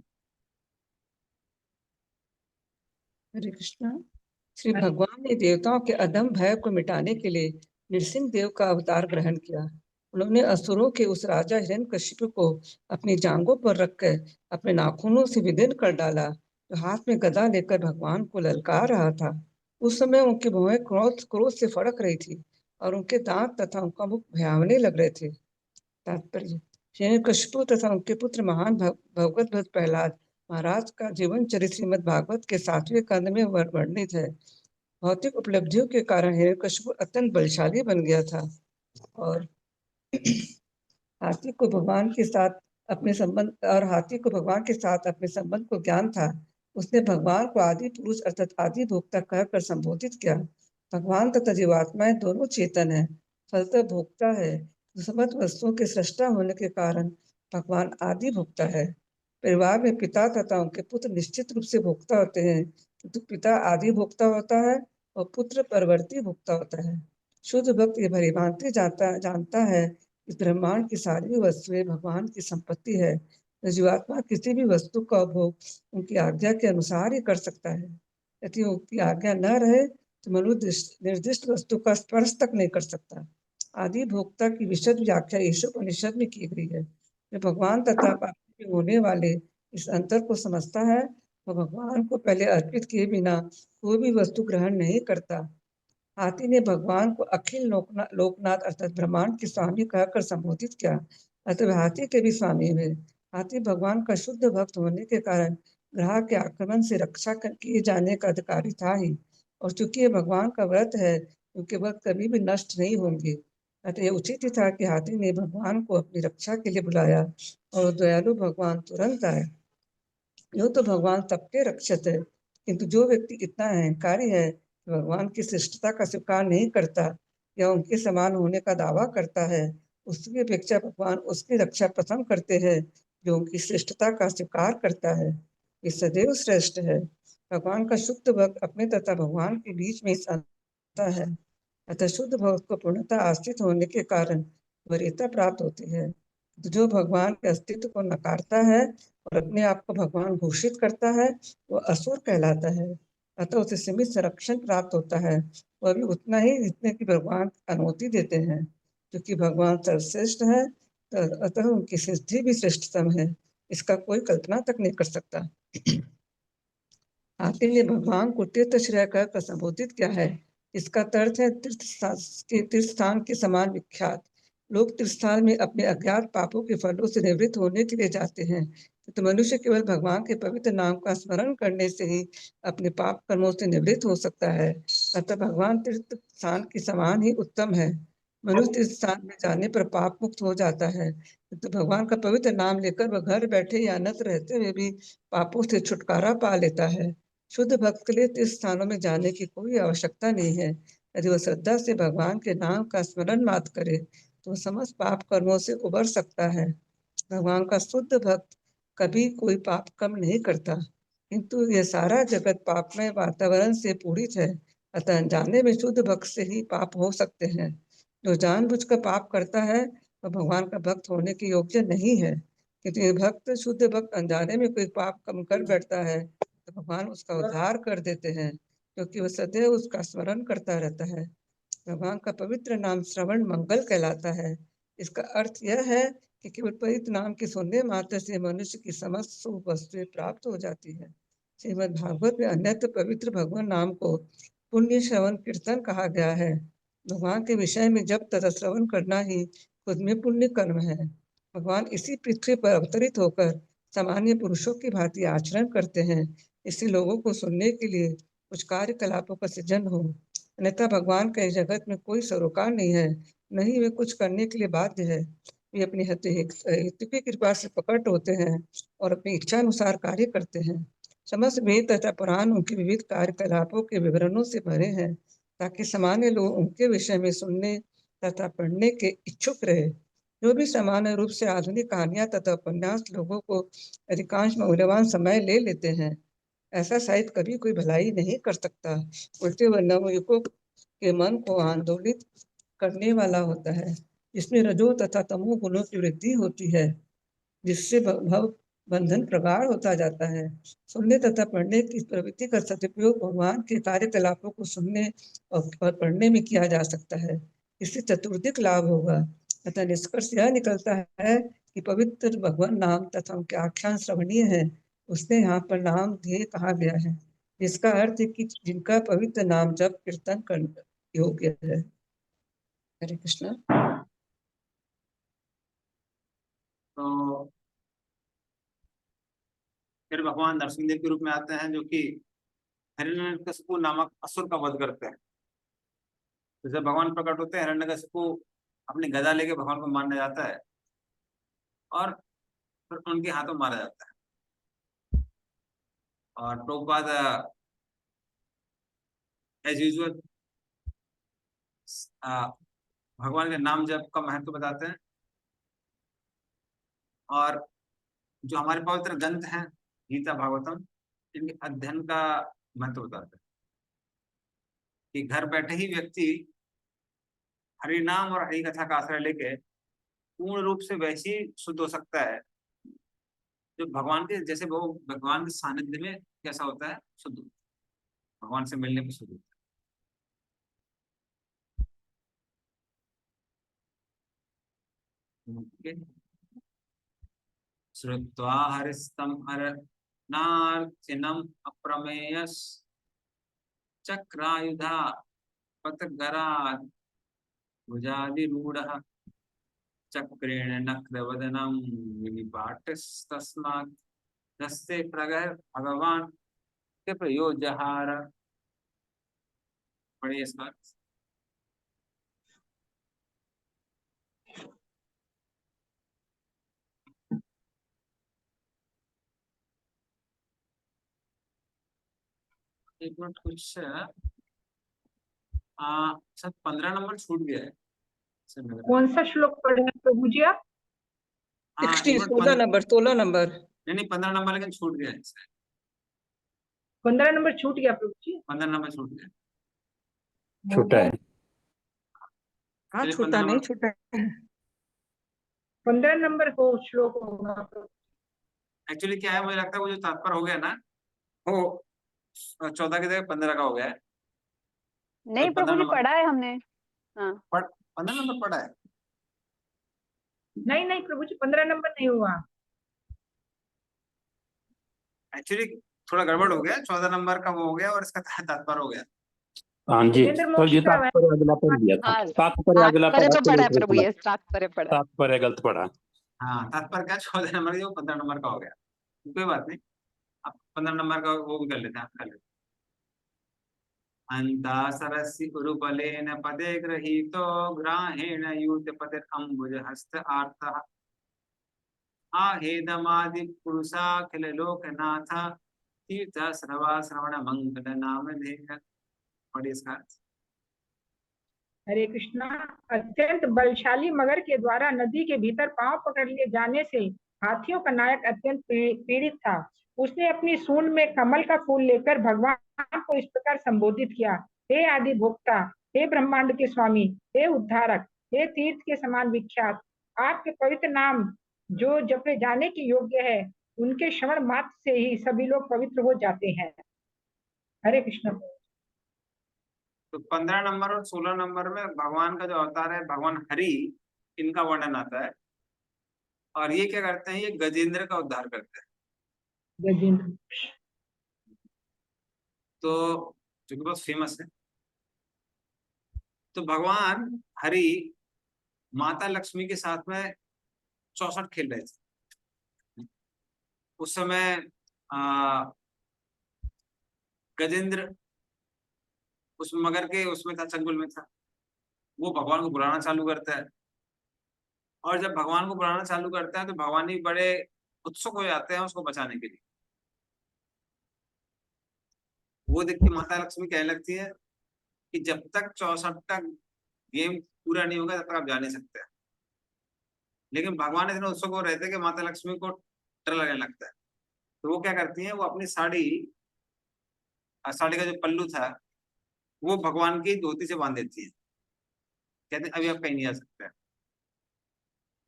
हरे कृष्णा। श्री भगवान ने देवताओं के अदम भय को मिटाने के लिए नृसिंह देव का अवतार ग्रहण किया। उन्होंने असुरों के उस राजा हिरण्यकशिपु को अपनी जांघों पर रखकर अपने नाखूनों से विदीर्ण कर डाला, जो हाथ में गदा लेकर भगवान को ललकार रहा था। उस समय उनकी भौहें क्रोध क्रोध से फड़क रही थी और उनके दांत तथा उनका मुख भयावने लग रहे थे। तात्पर्य, हिरण्यकशिपु तथा उनके पुत्र महान भगवत भक्त प्रहलाद महाराज का जीवन चरित्र श्रीमद् भागवत के 7वें कंद में वर्णित है। भौतिक उपलब्धियों के कारण हिरण्यकशिपु अत्यंत बलशाली बन गया था और हाथी को भगवान के साथ अपने संबंध को ज्ञान था। उसने भगवान को आदि पुरुष अर्थात आदि भोक्ता कहकर संबोधित किया। भगवान तथा जीवात्माएं दोनों चेतन है, फलतः भोक्ता है। समस्त वस्तुओं के सृष्टा होने के कारण भगवान आदि भोक्ता है। परिवार में पिता तथा उनके पुत्र निश्चित रूप से भोक्ता होते हैं, किंतु पिता आदि भोक्ता होता है और पुत्र परवर्ती भोक्ता होता है। शुद्ध भक्त ये भली भांति जानता है इस ब्रह्मांड की सारी वस्तुएं भगवान की संपत्ति है। जीवात्मा किसी भी वस्तु का उपभोग उनकी आज्ञा के अनुसार ही कर सकता है। यदि उनकी आज्ञा न रहे तो मनुष्य निर्दिष्ट वस्तु का स्पर्श तक नहीं कर सकता। आदि भोक्ता की विशद व्याख्या ईशोपनिषद में की गई है। जो भगवान तथा पाप होने वाले इस अंतर को समझता है, वह भगवान को पहले अर्पित किए बिना कोई भी वस्तु ग्रहण नहीं करता। हाथी ने भगवान को अखिल लोकनाथ अर्थात ब्रह्मांड के स्वामी कहकर संबोधित किया, अतः हाथी के भी स्वामी हुए। हाथी भगवान का शुद्ध भक्त होने के कारण ग्रह के आक्रमण से रक्षा किए जाने का अधिकारी था ही, और चूंकि ये भगवान का व्रत है, उनके व्रत कभी भी नष्ट नहीं होंगे। अतः यह उचित ही था कि हाथी ने भगवान को अपनी रक्षा के लिए बुलाया और दयालु भगवान तुरंत आए। यूं तो भगवान सबके रक्षक है, किंतु जो व्यक्ति इतना अहंकारी है कि भगवान की श्रेष्ठता का स्वीकार नहीं करता या उनके समान होने का दावा करता है, उसकी अपेक्षा भगवान उसकी रक्षा पसंद करते हैं जो उनकी श्रेष्ठता का स्वीकार करता है। ये सदैव श्रेष्ठ है। भगवान का शुद्ध भक्त अपने तथा भगवान के बीच में आता है, अतः शुद्ध भक्त को पूर्णतः आश्रित होने के कारण वरीयता प्राप्त होती है। जो भगवान के अस्तित्व को नकारता है और अपने आप को भगवान घोषित करता है, वो असुर कहलाता है। अतः उसे सीमित संरक्षण प्राप्त होता है, वह भी उतना ही जितने की भगवान अनुमति देते हैं। क्योंकि भगवान सर्वश्रेष्ठ है, अतः उनकी सिद्धि भी श्रेष्ठतम है, इसका कोई कल्पना तक नहीं कर सकता। हाथी ने भगवान को तीर्थ श्रेय कहकर संबोधित किया है। इसका अर्थ है तीर्थ स्थान के समान विख्यात। लोग तीर्थस्थान में अपने अज्ञात पापों के फलों से निवृत्त होने के लिए जाते हैं, तो मनुष्य केवल भगवान के पवित्र नाम का स्मरण करने से ही अपने पाप कर्मों से निवृत्त हो सकता है। अतः भगवान तीर्थ स्थान के समान ही उत्तम है। मनुष्य तीर्थ स्थान में जाने पर पाप मुक्त हो जाता है, तो भगवान का पवित्र नाम लेकर वह घर बैठे या अनत रहते हुए भी पापों से छुटकारा पा लेता है। शुद्ध भक्त के लिए तीर्थ स्थानों में जाने की कोई आवश्यकता नहीं है। यदि वह श्रद्धा से भगवान के नाम का स्मरण मात्र करे तो समस्त पाप कर्मों से उबर सकता है। भगवान का शुद्ध भक्त कभी कोई पाप कर्म नहीं करता, किंतु यह सारा जगत पापमय वातावरण से पूरित है, अतः अनजाने में शुद्ध भक्त से ही पाप हो सकते हैं। जो जानबूझकर पाप करता है वह भगवान का भक्त होने के योग्य नहीं है। किंतु शुद्ध भक्त अनजाने में कोई पाप कर्म कर बैठता है तो भगवान उसका उद्धार कर देते हैं, क्योंकि वह सदैव उसका स्मरण करता रहता है। भगवान का पवित्र नाम श्रवण मंगल कहलाता है। इसका अर्थ यह है कि केवल पवित्र नाम के सुनने मात्र से मनुष्य की समस्त शुभ वस्तुएं प्राप्त हो जाती है। श्रीमद् भागवत में अन्यत्र पवित्र भगवान नाम को पुण्य श्रवण कीर्तन कहा गया है। भगवान के विषय में जप तथा श्रवण करना ही खुद में पुण्य कर्म है। भगवान इसी पृथ्वी पर अवतरित होकर सामान्य पुरुषों की भांति आचरण करते हैं, इससे लोगों को सुनने के लिए कुछ कार्यकलापों का सृजन हो। अन्यथा भगवान का इस जगत में कोई सरोकार नहीं है, नहीं वे कुछ करने के लिए बाध्य है। वे अपनी हेतु की कृपा से प्रकट होते हैं और अपनी इच्छा अनुसार कार्य करते हैं। समस्त वेद तथा पुराण उनके विविध कार्यकलापों के विवरणों से भरे हैं, ताकि सामान्य लोग उनके विषय में सुनने तथा पढ़ने के इच्छुक रहे। जो भी सामान्य रूप से आधुनिक कहानियां तथा उपन्यास लोगों को अधिकांश मूल्यवान समय ले लेते हैं, ऐसा शायद कभी कोई भलाई नहीं कर सकता। उल्टे वह नवयुवकों के मन को आंदोलित करने वाला होता है, जिसमें रजो तथा तमो गुणों की वृद्धि होती है, जिससे भव बंधन प्रगाढ़ होता जाता है। सुनने तथा पढ़ने की प्रवृत्ति का सदुपयोग भगवान के कार्यकलापों को सुनने और पढ़ने में किया जा सकता है। इससे चतुर्दिक लाभ होगा। अतः निष्कर्ष यह निकलता है कि पवित्र भगवान नाम तथा उनके आख्यान श्रवणीय है। उसने यहाँ पर नाम ध्येय कहा गया है, जिसका अर्थ है कि जिनका पवित्र नाम जप कीर्तन करने योग्य है। हरे कृष्ण। तो फिर भगवान नरसिंहदेव के रूप में आते हैं, जो कि हिरण्यकशिपु नामक असुर का वध करते हैं। तो जब भगवान प्रकट होते हैं, हिरण्यकशिपु अपनी गदा लेके भगवान को मारने जाता है और फिर उनके हाथों मारा जाता है। और प्रभुपाद एज यूजुअल भगवान के नाम जप का महत्व बताते हैं, और जो हमारे पवित्र ग्रंथ हैं गीता भागवतम, इनके अध्ययन का महत्व बताते हैं कि घर बैठे ही व्यक्ति हरि नाम और हरि कथा का आश्रय लेके पूर्ण रूप से वैसे ही शुद्ध हो सकता है जो भगवान के, जैसे वो भगवान के सानिध्य में कैसा होता है, शुद्ध, भगवान से मिलने पर शुद्ध होता है। श्रुत्वा हरिस्तम अर्चनम अप्रमेयस चक्रायुधा पतगरात् भुजादिरूढ़ः चक्रेण नक्रवदनं विनिपाटस्तस्मात् दस्ते प्रगह भगवान के प्रयोजहार। पढ़िए इसका। एक मिनट, कुछ सर 15 नंबर छूट गया है। कौन सा श्लोक पढ़े हैं प्रभु जी आप? 16 नंबर। नहीं 15 नंबर लेकिन छूट गया है। 15 नंबर छूट गया प्रभु जी? 15 नंबर छूट गया, छूटा है। हाँ, छूटा नहीं, छूटा। 15 नंबर को श्लोक होगा प्रभु। एक्चुअली क्या है, मुझे लगता है वो जो तात्पर्य हो गया ना, वो 14 की जगह 15 का हो गया है। नहीं प्रभु 15 जी, नंबर पढ़ा है हमने। हाँ 15 नंबर पढ़ा है। नहीं नहीं प्रभु जी, 15 नंबर नहीं हुआ। एक्चुअली थोड़ा गड़बड़ हो गया, 14 नंबर का वो हो गया और इसका तात्पर्य हो गया। हाँ जी, जितेंद्र तो मोक्ष ये का तात्पर्य अगला पढ़ दिया था। हाँ, तात्पर्य अगला तात्पर्य पढ़ा, तो पढ़ा है प्रभु, ये तात्पर्य पढ़ा है। तात्पर्य गलत पढ़ा। हाँ, तात्पर्य क्या 14 नंबर का, 15 नंबर का हो गया। कोई बात नहीं, अब 15 नंबर का वो भी कर लेते हैं, कर लेते हैं। अंतासरसि उरुबलेन पदे गृहीतो ग्राहेण यूतपते अम्बुज हस्त आर्तः आहेदमादि पुरुषाखिल लोकनाथ तीर्थ श्रवा श्रवण मंगल नाम धेय। और इसका हरे कृष्णा। अत्यंत बलशाली मगर के द्वारा नदी के भीतर पांव पकड़ लिए जाने से हाथियों का नायक अत्यंत पीड़ित था। उसने अपनी सूंड में कमल का फूल लेकर भगवान को इस प्रकार संबोधित किया, हे आदि भोक्ता, हे ब्रह्मांड के स्वामी, हे उद्धारक, हे तीर्थ के समान विख्यात, आपके पवित्र नाम जो जपे जाने के योग्य है, उनके श्रवण मात्र से ही सभी लोग पवित्र हो जाते हैं। हरे कृष्ण। तो 15 नंबर और 16 नंबर में भगवान का जो अवतार है, भगवान हरि, इनका वर्णन आता है। और ये क्या करते हैं, ये गजेंद्र का उद्धार करते हैं। गजेंद्र। तो जो कि बहुत फेमस है। तो भगवान हरि माता लक्ष्मी के साथ में 64 खेल रहे थे उस समय। गजेंद्र उस मगर के उसमें था, चंगुल में था। वो भगवान को बुलाना चालू करता है, और जब भगवान को बुलाना चालू करता है तो भगवान भी बड़े उत्सुक हो जाते हैं उसको बचाने के लिए। वो देख के माता लक्ष्मी कहने लगती है कि जब तक 64 तक गेम पूरा नहीं होगा तब तक आप जा नहीं सकते। लेकिन भगवान इतने उत्सुक हो रहे थे कि माता लक्ष्मी को डर लगने लगता है। तो वो क्या करती है, वो अपनी साड़ी का जो पल्लू था वो भगवान की धोती से बांध देती है। कहते हैं अभी आप कहीं नहीं जा सकते।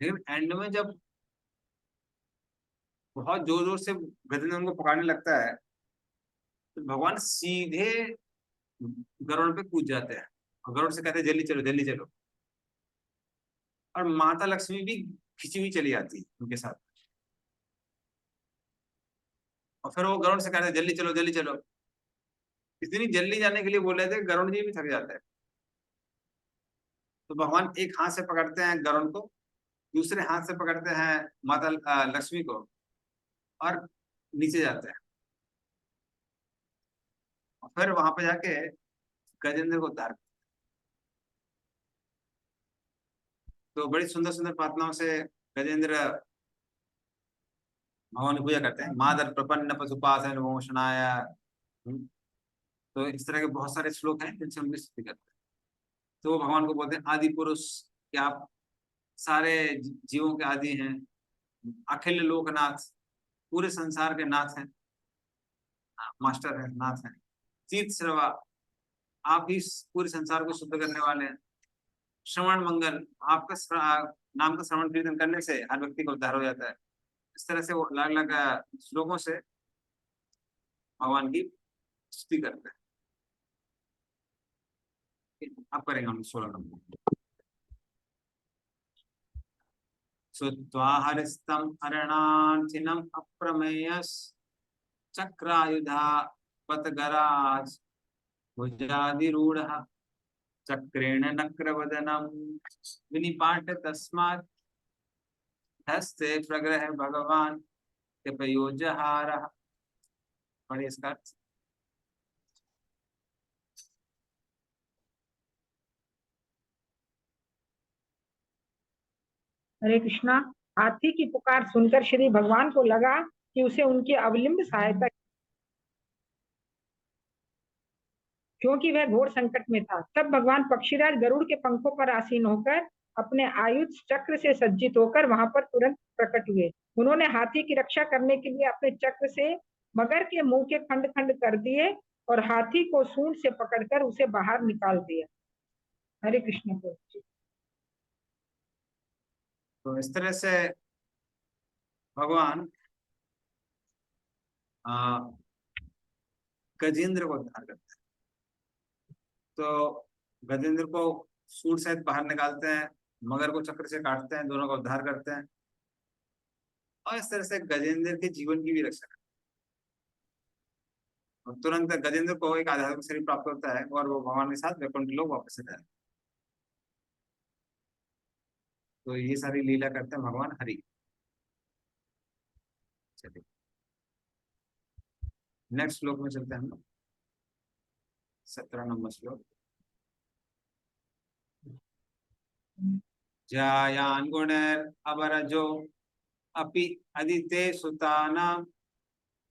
लेकिन एंड में जब बहुत जोर जोर से गजेंद्र उनको पकड़ने लगता है तो भगवान सीधे गरुड़ पे कूद जाते हैं और गरुड़ से कहते हैं जल्दी चलो जल्दी चलो। और माता लक्ष्मी भी खिंची हुई चली जाती है उनके साथ। और फिर वो गरुड़ से कहते हैं जल्दी चलो जल्दी चलो। इतनी जल्दी जाने के लिए बोल रहे थे गरुड़ जी भी थक जाते हैं। तो भगवान एक हाथ से पकड़ते हैं गरुड़ को, दूसरे हाथ से पकड़ते हैं माता लक्ष्मी को और नीचे जाते हैं। और फिर वहां पे जाके गजेंद्र को उद्धार। तो बड़ी सुंदर सुंदर प्रार्थनाओं से गजेंद्र भगवान की पूजा करते हैं। मादर प्रपन्न पशुपासन मोषणाय। तो इस तरह के बहुत सारे श्लोक हैं जिनसे हम स्तुति करते हैं। तो वो भगवान को बोलते हैं आदि पुरुष, कि आप सारे जीवों के आदि हैं, अखिल लोकनाथ, पूरे संसार के नाथ हैं, मास्टर है, नाथ हैं। तीर्थ श्रवा, आप ही पूरे संसार को शुद्ध करने वाले हैं। श्रवण मंगल, आपका नाम का श्रवण कीर्तन करने से हर व्यक्ति को उद्धार हो जाता है। इस तरह से वो अलग अलग श्लोकों से भगवान की स्तुति करते हैं। अब करेंगे हम 16 नंबर। श्रुत्वा हरिस्तम अरणाचिनम अप्रमेयस चक्रायुधा पतगराज भुजादिरूढ़ चक्रेण नक्रवदनम विनिपाट्य तस्मात् हस्ते प्रग्रह भगवान कृपयोजहारः। पढ़िए इसका अर्थ। हरे कृष्णा। हाथी की पुकार सुनकर श्री भगवान को लगा कि उसे उनकी अवलिंब सहायता, क्योंकि वह घोर संकट में था। तब भगवान पक्षीराज गरुड़ के पंखों पर आसीन होकर अपने आयुध चक्र से सज्जित होकर वहां पर तुरंत प्रकट हुए। उन्होंने हाथी की रक्षा करने के लिए अपने चक्र से मगर के मुंह के खंड खंड कर दिए और हाथी को सूंड से पकड़कर उसे बाहर निकाल दिया। हरे कृष्ण। तो इस तरह से भगवान गजेंद्र को उद्धार करते हैं। तो गजेंद्र को सूट सहित बाहर निकालते हैं, मगर को चक्र से काटते हैं, दोनों का उद्धार करते हैं और इस तरह से गजेंद्र के जीवन की भी रक्षा करते हैं। और तुरंत गजेंद्र को एक आध्यात्मिक शरीर प्राप्त होता है और वो भगवान के साथ वैकुंठ लोक वापस जाता है। तो ये सारी लीला करते हैं भगवान हरि। चलिए नेक्स्ट श्लोक में चलते हैं हम। 17 नंबर श्लोक। जायान गुणर अबरजो अपि अदिते सुतानां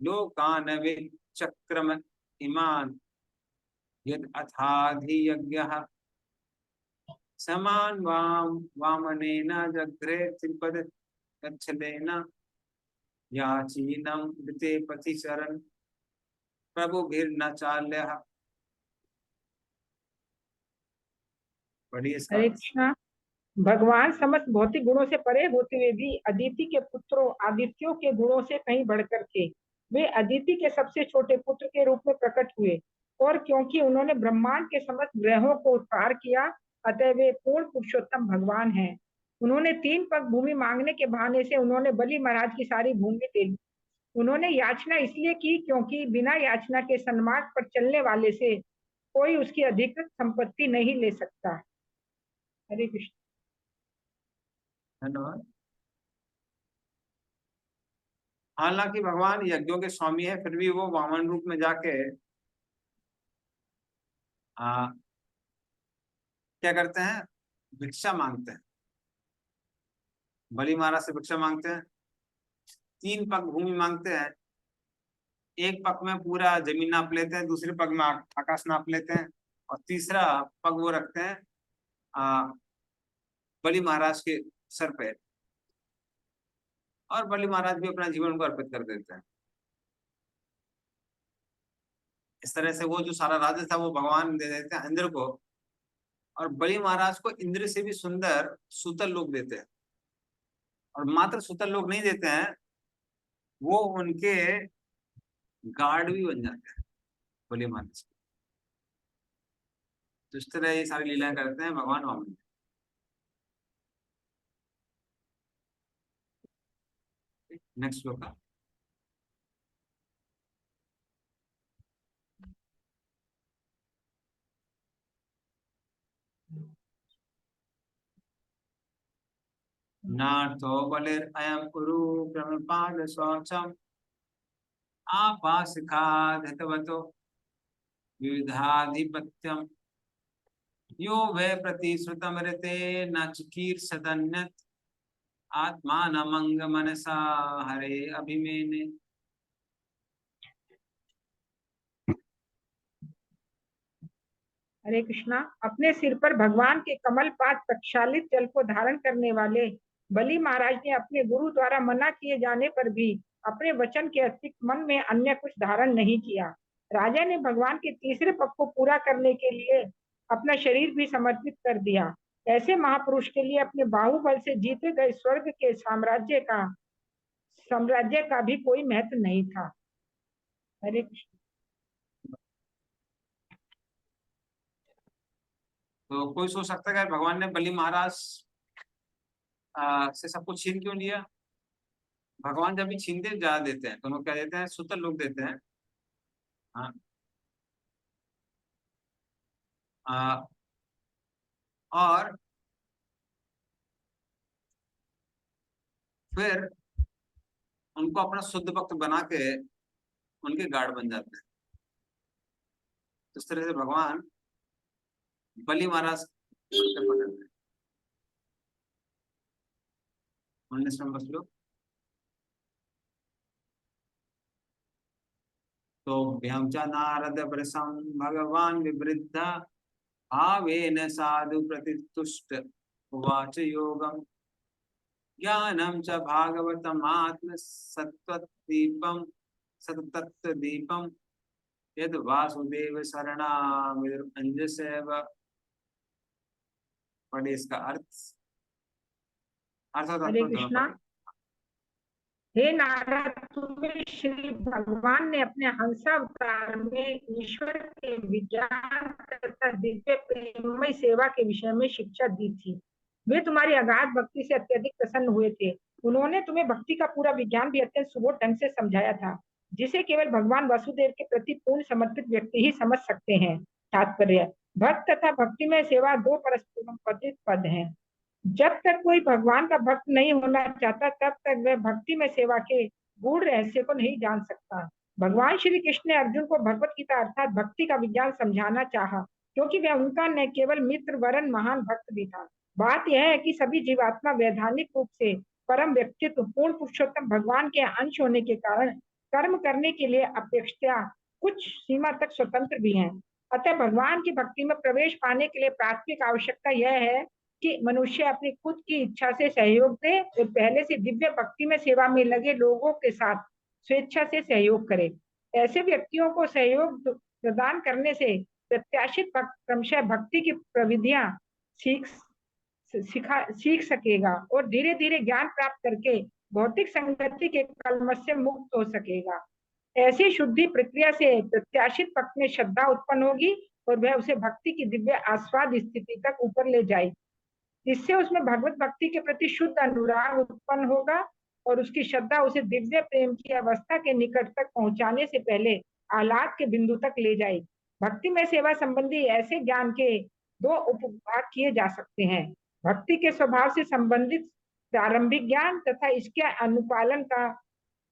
लोकान विचक्रम इमान यद अथाधियज्ञः समान वामनेन जग्रे त्रिपद गच्छलेन याचीनं विते पति शरण प्रभुभिर्न चाल्यः। पढ़िए इसका। हरे कृष्णा। भगवान समस्त भौतिक गुणों से परे होते हुए भी अदिति के पुत्रों आदित्यों के गुणों से कहीं बढ़कर थे। वे अदिति के सबसे छोटे पुत्र के रूप में प्रकट हुए और क्योंकि उन्होंने ब्रह्मांड के समस्त ग्रहों को उत्पार किया, अतः वे पूर्ण पुरुषोत्तम भगवान हैं। उन्होंने 3 पग भूमि मांगने के बहाने से उन्होंने बलि महाराज की सारी भूमि दे दी। उन्होंने याचना इसलिए की क्योंकि बिना याचना के सन्मार्ग पर चलने वाले से कोई उसकी अधिकृत संपत्ति नहीं ले सकता। हरे कृष्ण। धन्यवाद। हालांकि भगवान यज्ञों के स्वामी है, फिर भी वो वामन रूप में जाके क्या करते हैं, भिक्षा मांगते हैं, बलि महाराज से भिक्षा मांगते हैं। 3 पग भूमि मांगते हैं, एक पग में पूरा जमीन नाप लेते हैं, दूसरे पग में आकाश नाप लेते हैं, और तीसरा पग वो रखते हैं बलि महाराज के सर पे, और बलि महाराज भी अपना जीवन को अर्पित कर देते हैं। इस तरह से वो जो सारा राज्य था वो भगवान दे देते हैं इंद्र को, और बलि महाराज को इंद्र से भी सुंदर सूतल लोक देते हैं, और मात्र सूतल लोक नहीं देते हैं, वो उनके गार्ड भी बन जाते हैं बलि महाराज। तो इस तरह ये सारी लीलाएं करते हैं भगवान वामन। नेक्स्ट श्लोक का नार्थो बलिर्अयं कुरु प्रमपाद शौचम् आपासिकाधितवतो विविधाधिपत्यम् यो वै प्रतिश्रुतमृते न चिकीर्षदन्यत् आत्मानमंग मनसा हरे अभिमेने। हरे कृष्णा। अपने सिर पर भगवान के कमल पाद प्रक्षालित जल को धारण करने वाले बलि महाराज ने अपने गुरु द्वारा मना किए जाने पर भी अपने वचन के अतिरिक्त मन में अन्य कुछ धारण नहीं किया। राजा ने भगवान के तीसरे पग को पूरा करने के लिए अपना शरीर भी समर्पित कर दिया। ऐसे महापुरुष के लिए अपने बाहुबल से जीते गए स्वर्ग के साम्राज्य का भी कोई महत्व नहीं था। हरे कृष्ण। तो कोई सोच सकता है कि भगवान ने बलि महाराज से सब कुछ छीन क्यों लिया। भगवान जब भी छीनते जा देते हैं तो उनको क्या देते हैं, सूतल लोग देते हैं। हाँ, और फिर उनको अपना शुद्ध भक्त बना के उनके गार्ड बन जाते हैं। इस तरह से भगवान बलि महाराज पकड़ते हैं। 19 नंबर श्लोक। तो नारद प्रसं भगवान विवृद्ध भावेन साधु प्रतितुष्ट उवाच योगम ज्ञानम च भागवतम आत्म सत्वदीपम सततत्वदीपम यद वासुदेव शरणामिर्भंजसेव। पढ़े इसका अर्थ हरे कृष्णा। हे नारद, तुम्हें श्री भगवान ने अपने हंसावतार में ईश्वर के विज्ञान तथा दिव्य प्रेममय सेवा के विषय में शिक्षा दी थी। वे तुम्हारी अगाध भक्ति से अत्यधिक प्रसन्न हुए थे। उन्होंने तुम्हें भक्ति का पूरा विज्ञान भी अत्यंत सुबोध ढंग से समझाया था, जिसे केवल भगवान वसुदेव के प्रति पूर्ण समर्पित व्यक्ति ही समझ सकते हैं। तात्पर्य: भक्त तथा भक्ति में सेवा 2 परस्पर पद हैं। जब तक कोई भगवान का भक्त नहीं होना चाहता, तब तक वह भक्ति में सेवा के गूढ़ रहस्य को नहीं जान सकता। भगवान श्री कृष्ण ने अर्जुन को भगवत गीता अर्थात भक्ति का विज्ञान समझाना चाहा, क्योंकि वह उनका न केवल मित्र वरन महान भक्त भी था। बात यह है कि सभी जीवात्मा वैधानिक रूप से परम व्यक्तित्व पूर्ण पुरुषोत्तम भगवान के अंश होने के कारण कर्म करने के लिए अपेक्षा कुछ सीमा तक स्वतंत्र भी हैं। अतः भगवान की भक्ति में प्रवेश पाने के लिए प्राथमिक आवश्यकता यह है कि मनुष्य अपनी खुद की इच्छा से सहयोग दे और पहले से दिव्य भक्ति में सेवा में लगे लोगों के साथ स्वेच्छा से सहयोग करे। ऐसे व्यक्तियों को सहयोग प्रदान करने से प्रत्याशित क्रमशः भक्ति की प्रविधियां सीख सकेगा और धीरे धीरे ज्ञान प्राप्त करके भौतिक संगति के कलमश से मुक्त हो सकेगा। ऐसी शुद्धि प्रक्रिया से प्रत्याशित भक्त में श्रद्धा उत्पन्न होगी और वह उसे भक्ति की दिव्य आस्वाद स्थिति तक ऊपर ले जाएगी। इससे उसमें भगवत भक्ति के प्रति शुद्ध अनुराग उत्पन्न होगा और उसकी श्रद्धा उसे दिव्य प्रेम की अवस्था के निकट तक पहुंचाने से पहले आह्लाद के बिंदु तक ले जाएगी। भक्ति में सेवा संबंधी ऐसे ज्ञान के दो उपविभाग किए जा सकते हैं, भक्ति के स्वभाव से संबंधित प्रारंभिक ज्ञान तथा इसके अनुपालन का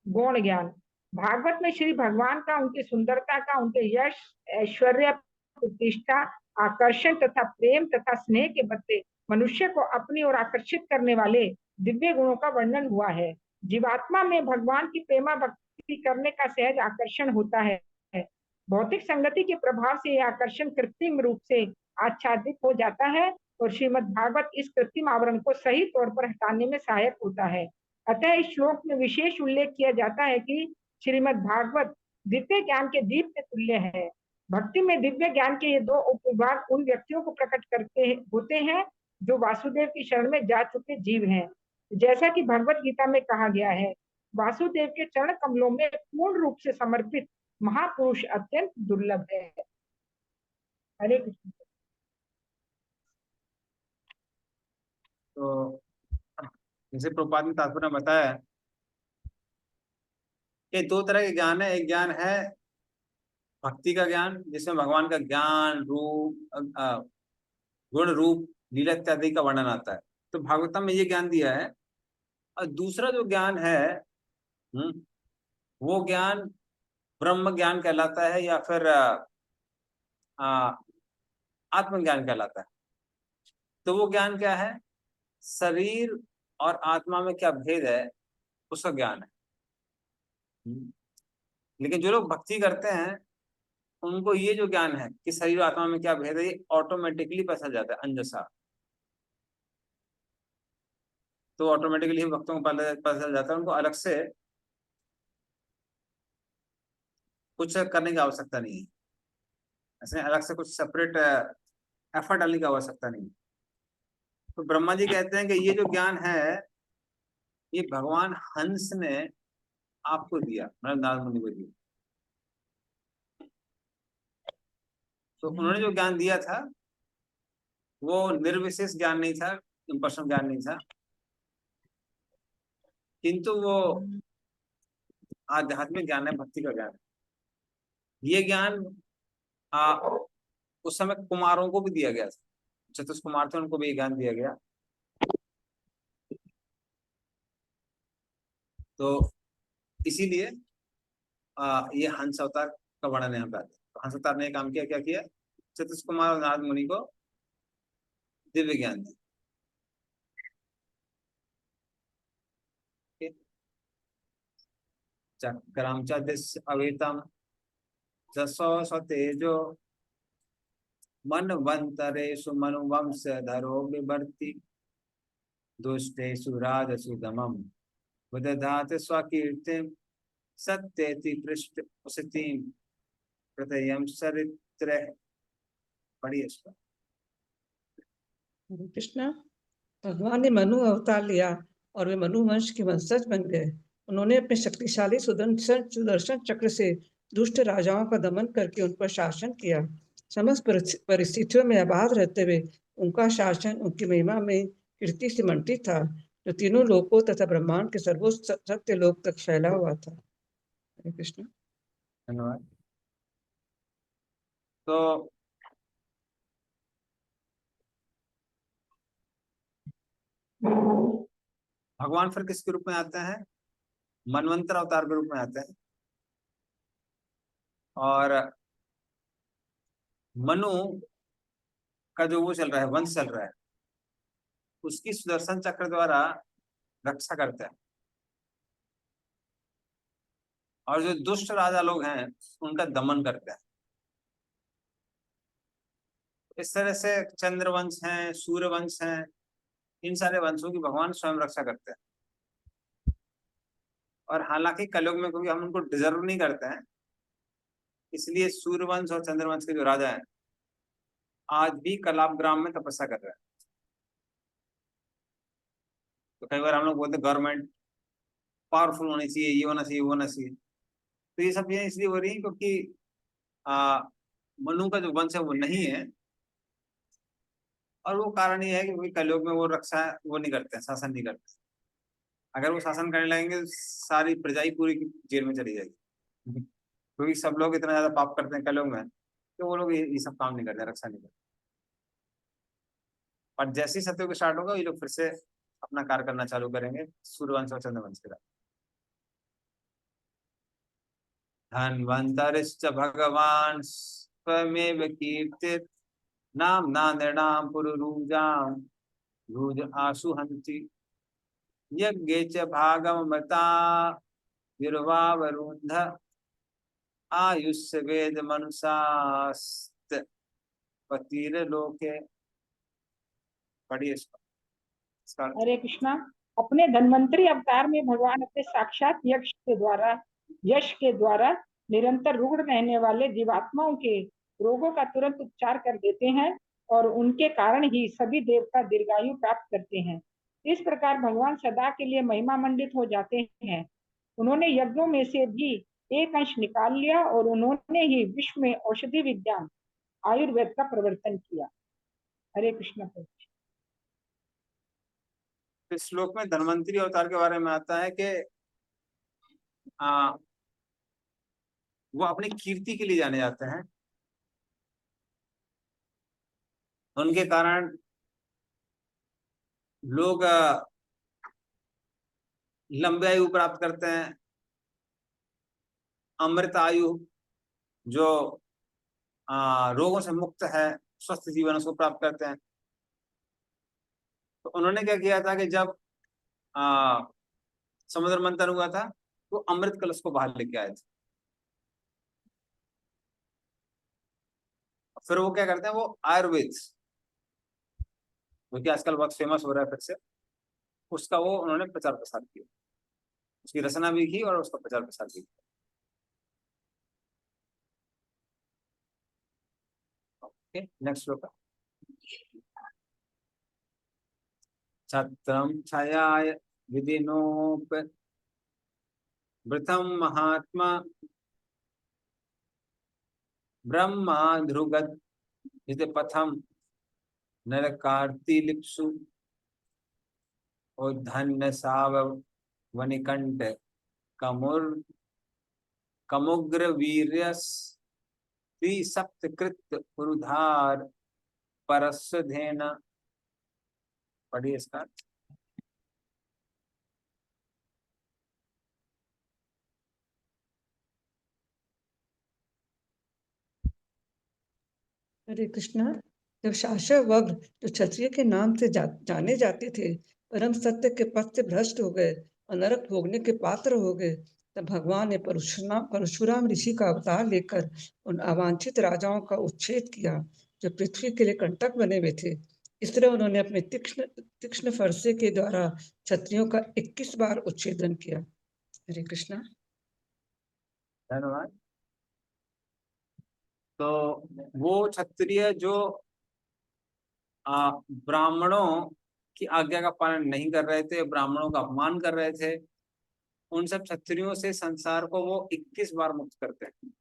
गौण ज्ञान। भागवत में श्री भगवान का, उनकी सुंदरता का, उनके यश, ऐश्वर्य, प्रतिष्ठा, आकर्षण तथा प्रेम तथा स्नेह के बदले मनुष्य को अपनी ओर आकर्षित करने वाले दिव्य गुणों का वर्णन हुआ है। जीवात्मा में भगवान की प्रेमा भक्ति करने का सहज आकर्षण होता है। भौतिक संगति के प्रभाव से यह आकर्षण कृत्रिम रूप से आच्छादित हो जाता है और श्रीमद् भागवत इस कृत्रिम आवरण को सही तौर पर हटाने में सहायक होता है। अतः इस श्लोक में विशेष उल्लेख किया जाता है कि श्रीमद् भागवत दिव्य ज्ञान के दीप के तुल्य है। भक्ति में दिव्य ज्ञान के ये दो उपविभाग उन व्यक्तियों को प्रकट करते होते हैं जो वासुदेव की शरण में जा चुके जीव हैं। जैसा कि भगवत गीता में कहा गया है, वासुदेव के चरण कमलों में पूर्ण रूप से समर्पित महापुरुष अत्यंत दुर्लभ है। हरे कृष्ण। तो जैसे प्रभुपाद ने तात्पर्य में बताया कि दो तरह के ज्ञान है। एक ज्ञान है भक्ति का ज्ञान, जिसमें भगवान का ज्ञान, रूप, गुण, रूप, लीला इत्यादि का वर्णन आता है, तो भागवतम में ये ज्ञान दिया है। और दूसरा जो ज्ञान है वो ज्ञान ब्रह्म ज्ञान कहलाता है या फिर आत्मज्ञान कहलाता है। तो वो ज्ञान क्या है? शरीर और आत्मा में क्या भेद है उसका ज्ञान है। लेकिन जो लोग भक्ति करते हैं उनको ये जो ज्ञान है कि शरीर और आत्मा में क्या भेद है, ये ऑटोमेटिकली पता जाता है अंजसा। तो ऑटोमेटिकली भक्तों को पता चल जाता है, उनको अलग से कुछ करने की आवश्यकता नहीं है, ऐसे अलग से कुछ सेपरेट एफर्ट डालने की आवश्यकता नहीं है। तो ब्रह्मा जी कहते हैं कि ये जो ज्ञान है ये भगवान हंस ने आपको दिया, मतलब नारद मुनि को दिया। तो उन्होंने जो ज्ञान दिया था वो निर्विशेष ज्ञान नहीं था, इम्पर्सनल ज्ञान नहीं था, किंतु वो आध्यात्मिक ज्ञान है, भक्ति का ज्ञान है। ये ज्ञान उस समय कुमारों को भी दिया गया था, चतुष कुमार थे उनको भी ये ज्ञान दिया गया। तो इसीलिए ये हंस अवतार का वर्णन यहाँ पे आता है। तो हंस अवतार ने काम किया, क्या किया? चतुष कुमार और नारद मुनि को दिव्य ज्ञान दिया। चक्रम च दिश अवेतम जसो सतेजो मनवंतरेषु मनुवंश धरो विवर्ति दुष्टेषु राजसु दमम विदधाति स्वकीर्तिम सत्येति पृष्ठ उसतिम प्रत्ययम चरित्र। पढ़िए इसको। हरे कृष्णा। भगवान ने मनु अवतार लिया और वे मनु वंश के वंशज बन गए। उन्होंने अपने शक्तिशाली सुदर्शन चक्र से दुष्ट राजाओं का दमन करके उन पर शासन किया। समस्त परिस्थितियों में आबाद रहते हुए उनका शासन उनकी महिमा में कीर्ति से मंडित था, जो तीनों लोकों तथा ब्रह्मांड के सर्वोच्च सत्य लोक तक फैला हुआ था। हरे कृष्ण। धन्यवाद। तो भगवान फिर किसके रूप में आते हैं? मनवंतर अवतार के रूप में आते हैं। और मनु का जो वो चल रहा है, वंश चल रहा है, उसकी सुदर्शन चक्र द्वारा रक्षा करते हैं। और जो दुष्ट राजा लोग हैं उनका दमन करते हैं। इस तरह से चंद्रवंश हैं, सूर्यवंश हैं, इन सारे वंशों की भगवान स्वयं रक्षा करते हैं। और हालांकि कलयुग में क्योंकि हम उनको डिजर्व नहीं करते हैं, इसलिए सूर्यवंश और चंद्रवंश के जो राजा हैं आज भी कलाप ग्राम में तपस्या कर रहे हैं। तो कई बार हम लोग बोलते हैं गवर्नमेंट पावरफुल होनी चाहिए, ये होना चाहिए, वो होना चाहिए। तो ये सब चीजें इसलिए हो रही है क्योंकि मनु का जो वंश है वो नहीं है, और वो कारण ये है कि भाई कलयुग में वो रक्षा वो नहीं करते हैं, शासन नहीं करते। अगर वो शासन करने लगेंगे तो सारी प्रजा ही पूरी जेल में चली जाएगी, क्योंकि सब लोग इतना ज्यादा पाप करते हैं कलयुग में, तो वो लोग ये सब काम नहीं करते, रक्षा नहीं करते। और जैसे ही सत्युग स्टार्ट होगा ये लोग फिर से अपना कार्य करना चालू करेंगे, सूर्यवंश और चंद्रवंश के। धन्वंतरिश्च भगवान् स्वयमेव कीर्तिर् नाम्ना नृणां पुरुरूजां रुज आशु हन्ति यज्ञे च भागममता विर्वावरुन्ध आयुष्य वेद मनुषास्त पतिर्लोके। पढ़िए इसका अर्थ। हरे कृष्णा। अपने धन्वंतरी अवतार में भगवान अपने साक्षात यश के द्वारा निरंतर रुग्ण रहने वाले जीवात्माओं के रोगों का तुरंत उपचार कर देते हैं और उनके कारण ही सभी देवता दीर्घायु प्राप्त करते हैं। इस प्रकार भगवान सदा के लिए महिमा मंडित हो जाते हैं। उन्होंने यज्ञों में से भी एक अंश निकाल लिया और उन्होंने ही विश्व में औषधि विज्ञान आयुर्वेद का प्रवर्तन किया। हरे कृष्ण। इस श्लोक में धन्वंतरी अवतार के बारे में आता है कि वो अपनी कीर्ति के लिए जाने जाते हैं, उनके कारण लोग लंबी आयु प्राप्त करते हैं, अमृत आयु जो रोगों से मुक्त है, स्वस्थ जीवन उसको प्राप्त करते हैं। तो उन्होंने क्या किया था कि जब समुद्र मंथन हुआ था तो अमृत कलश को बाहर लेके आए थे। फिर वो क्या करते हैं, वो आयुर्वेद जो कि आजकल बहुत फेमस हो रहा है फिर से, उसका वो उन्होंने प्रचार प्रसार किया, उसकी रचना भी की और उसका प्रचार प्रसार भी किया। ओके, नेक्स्ट श्लोक। छत्रम छायाय विदिनोप वृथम महात्मा ब्रह्मा ध्रुगत पथम नरकार्तिलिप्सु और धन्य साव वनिकंठ कमुग्र वीर्यस त्रिसप्तकृत पुरुधार परस्वधेन। पढ़िए इसका। हरे कृष्णा। जब शासक वग्र जो क्षत्रिय के नाम से जाने जाते थे परम सत्य के पथ से भ्रष्ट हो गए और नरक भोगने के पात्र हो गए, तब भगवान ने परशुराम ऋषि का अवतार लेकर उन अवांछित राजाओं का उच्छेद किया जो पृथ्वी के लिए कंटक बने हुए थे। इस तरह उन्होंने अपने तीक्ष्ण फरसे के द्वारा क्षत्रियों का 21 बार उच्छेदन किया। हरे कृष्णा। धन्यवाद। तो वो क्षत्रिय जो ब्राह्मणों की आज्ञा का पालन नहीं कर रहे थे, ब्राह्मणों का अपमान कर रहे थे, उन सब क्षत्रियों से संसार को वो 21 बार मुक्त करते हैं।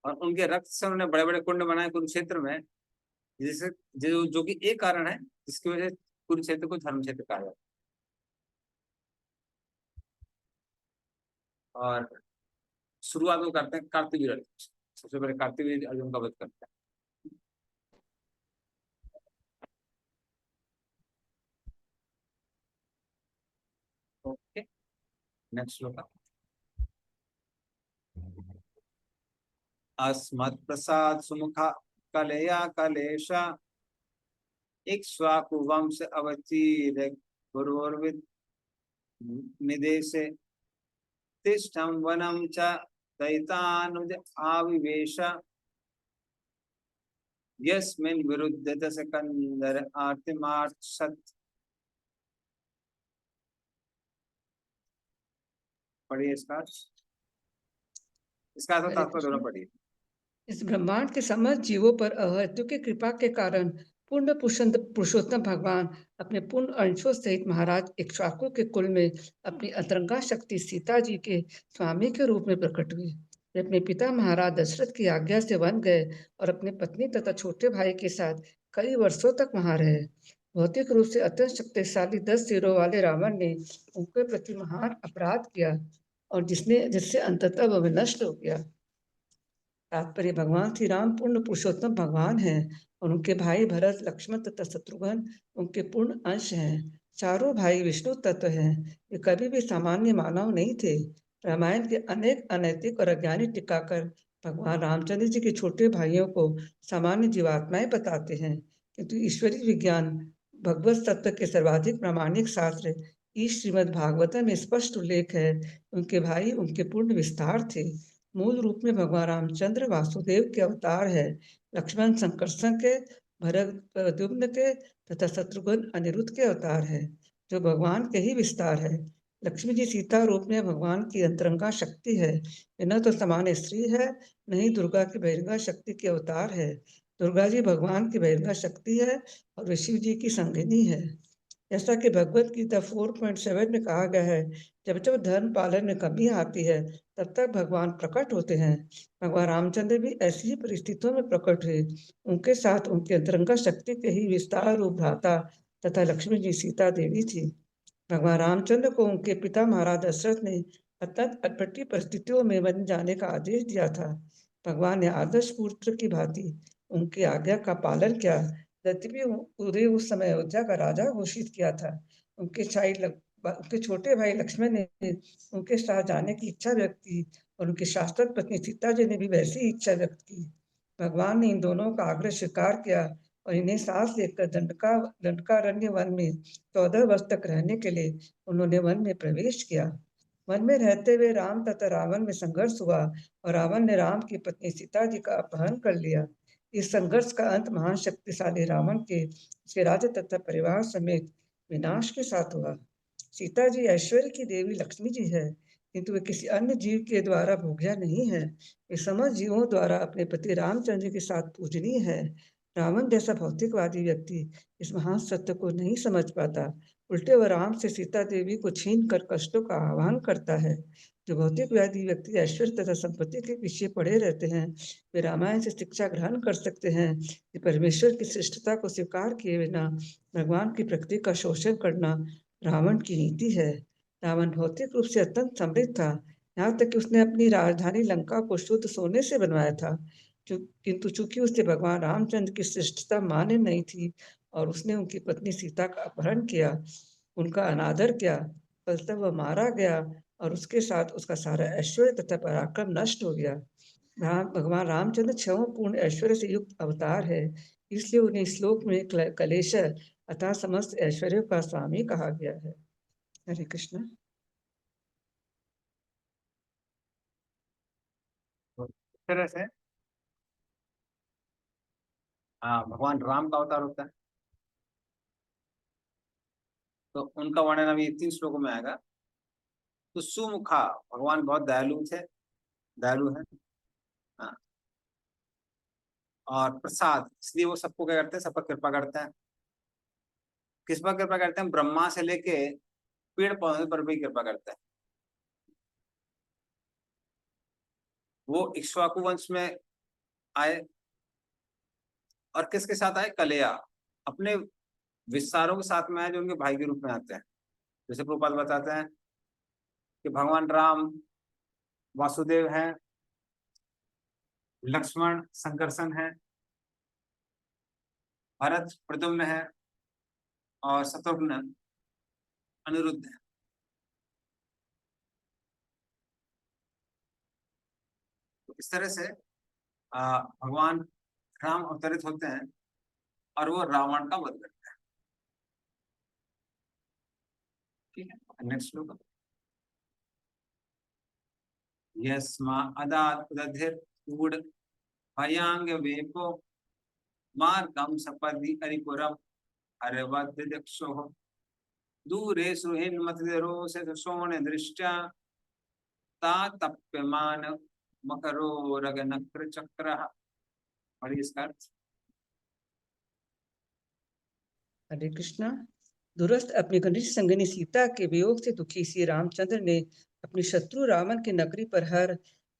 और उनके रक्त से उन्होंने बड़े बड़े कुंड बनाए कुरुक्षेत्र में, जिससे जो कि एक कारण है जिसकी वजह से कुरुक्षेत्र को धर्म क्षेत्र कहा जाता है। और शुरुआत वो करते हैं कार्तिवीर अर्जुन, सबसे पहले कार्तिवीर अर्जुन का वध करते हैं। ओके, नेक्स्ट श्लोक। अस्मत् प्रसाद सुमुखा कलया कलेशा इक्ष्वाकु वंश अवतीर गुरुर्विद निदेशे तिष्ठं वनं च दैतानुज आविवेश यस्मिन् विरुद्ध दशकंदर आर्तिमार्षत्। पढ़िए इसका तात्पर्य दोनों पढ़िए। इस ब्रह्मांड के समस्त जीवों पर अहत्यों की कृपा के कारण पूर्ण पुरुषोत्तम भगवान अपने पूर्ण अंशों सहित महाराज इक्ष्वाकु के कुल में अपनी अंतरंगा शक्ति सीता जी के स्वामी के रूप में प्रकट हुए। वे अपने पिता महाराज दशरथ की आज्ञा से वन गए और अपनी पत्नी तथा छोटे भाई के साथ कई वर्षों तक वहां रहे। भौतिक रूप से अत्यंत शक्तिशाली 10 सिरों वाले रावण ने उनके प्रति महान अपराध किया और जिससे अंततः वह नष्ट हो गया। तात्पर्य, भगवान श्री राम पूर्ण पुरुषोत्तम भगवान हैं और उनके भाई भरत, लक्ष्मण तथा शत्रुघ्न उनके पूर्ण अंश हैं। चारों भाई विष्णु तत्व हैं। वे कभी भी सामान्य मानव नहीं थे। रामायण के अनेक अनैतिक और अज्ञानी टीकाकार भगवान रामचंद्र जी के छोटे भाइयों को सामान्य जीवात्माएं बताते हैं, किंतु ईश्वरीय विज्ञान भगवत तत्व के सर्वाधिक प्रामाणिक शास्त्र इस श्रीमद् भागवतम में स्पष्ट उल्लेख है। उनके भाई उनके पूर्ण विस्तार थे। मूल रूप में भगवान रामचंद्र वासुदेव के अवतार है, लक्ष्मण संकर्षण के, भरत प्रद्युम्न के तथा शत्रुघ्न अनिरुद्ध के अवतार है, जो भगवान के ही विस्तार है। लक्ष्मी जी सीता रूप में भगवान की अंतरंगा शक्ति है। न तो सामान्य स्त्री है, न ही दुर्गा की बहिरंगा शक्ति के अवतार है। दुर्गा जी भगवान की बहिरंगा शक्ति है और वे शिव जी की संगिनी है। जैसा कि भगवत गीता 4.7 में कहा गया है, जब जब धर्म पालन में कमी आती है तब तक भगवान प्रकट होते हैं। भगवान रामचंद्र भी ऐसी ही परिस्थितियों में प्रकट हुए। उनके साथ उनके अंतरंगा शक्ति के ही विस्तार रूप भ्राता तथा लक्ष्मी जी सीता देवी थी। भगवान रामचंद्र को उनके पिता महाराज दशरथ ने अत्यंत अटपटी परिस्थितियों में वन जाने का आदेश दिया था। भगवान ने आदर्श पुत्र की भांति उनकी आज्ञा का पालन किया। यद्यपि उन्हें उस समय अयोध्या का राजा घोषित किया था। उनके छोटे भाई लक्ष्मण ने उनके साथ जाने की इच्छा व्यक्त की और उनकी शाश्वत पत्नी सीता जी ने भी वैसी ही इच्छा व्यक्त की। भगवान ने इन दोनों का आग्रह स्वीकार किया और इन्हें साथ लेकर दंडकारण्य वन में 14 वर्ष तक रहने के लिए उन्होंने वन में प्रवेश किया। वन में रहते हुए राम तथा रावण में संघर्ष हुआ और रावण ने राम की पत्नी सीता जी का अपहरण कर लिया। इस संघर्ष का अंत महान शक्तिशाली रावण के उसके राज्य तथा परिवार समेत विनाश के साथ हुआ। सीता जी ऐश्वर्य की देवी लक्ष्मी जी है, किंतु वे किसी अन्य जीव के द्वारा भोग्या नहीं है। वे समस्त जीवों द्वारा अपने पति रामचंद्र के साथ पूजनीय है। रावण जैसा भौतिकवादी व्यक्ति इस महान सत्य को नहीं समझ पाता। उल्टे वह राम से सीता देवी को छीन कर कष्टों का आह्वान करता है। जो भौतिकवादी व्यक्ति ऐश्वर्य तथा संपत्ति के पीछे पड़े रहते हैं, वे रामायण से शिक्षा ग्रहण कर सकते हैं कि परमेश्वर की श्रेष्ठता को स्वीकार किए बिना भगवान की प्रकृति का शोषण करना रावण की नीति है। रावण भौतिक रूप से अत्यंत समृद्ध था, यहाँ तक कि उसने अपनी राजधानी लंका को शुद्ध सोने से बनवाया था। किंतु चूंकि उसे भगवान रामचंद्र की श्रेष्ठता मान्य नहीं थी और उसने उनकी पत्नी सीता का अपहरण किया, उनका अनादर किया, फलतः वह मारा गया और उसके साथ उसका सारा ऐश्वर्य तथा पराक्रम नष्ट हो गया। भगवान रामचंद्र 6 पूर्ण ऐश्वर्य से युक्त अवतार है, इसलिए उन्हें श्लोक में कलेश अतः समस्त ऐश्वर्य का स्वामी कहा गया है। हरे कृष्ण। तरह से भगवान राम का अवतार होता है, तो उनका वर्णन अभी 3 श्लोकों में आएगा। तो सुमुखा, भगवान बहुत दयालु है। हाँ। और प्रसाद, इसलिए वो सबको क्या करते हैं, सब पर कृपा करते हैं। किस पर कृपा करते हैं? ब्रह्मा से लेके पेड़ पौधे पर भी कृपा करते हैं। वो इक्ष्वाकु वंश में आए और किसके साथ आए? कलेया, अपने विस्तारों के साथ में आए, जो उनके भाई के रूप में आते हैं। जैसे प्रभुपाद बताते हैं कि भगवान राम वासुदेव हैं, लक्ष्मण संकर्षण है, भरत प्रद्युम्न है और शत्रुघ्न अनिरुद्ध है। तो इस तरह से भगवान राम अवतरित होते हैं और वो रावण का वध करते हैं। ठीक है, नेक्स्ट श्लोक। यस्मा अदात उदधिर ऊड भयांग वेपो मार्गम सपदि अरिपुरम हरवद्दिक्षो दूरे सुहिन मतदिरो से सोण दृष्टा तातप्यमान मकरो रगनक्र चक्रः। और इसका हरे कृष्णा। दुरस्त अपनी घनिष्ठ संगिनी सीता के वियोग से दुखी श्री रामचंद्र ने अपनी शत्रु रावण की नगरी पर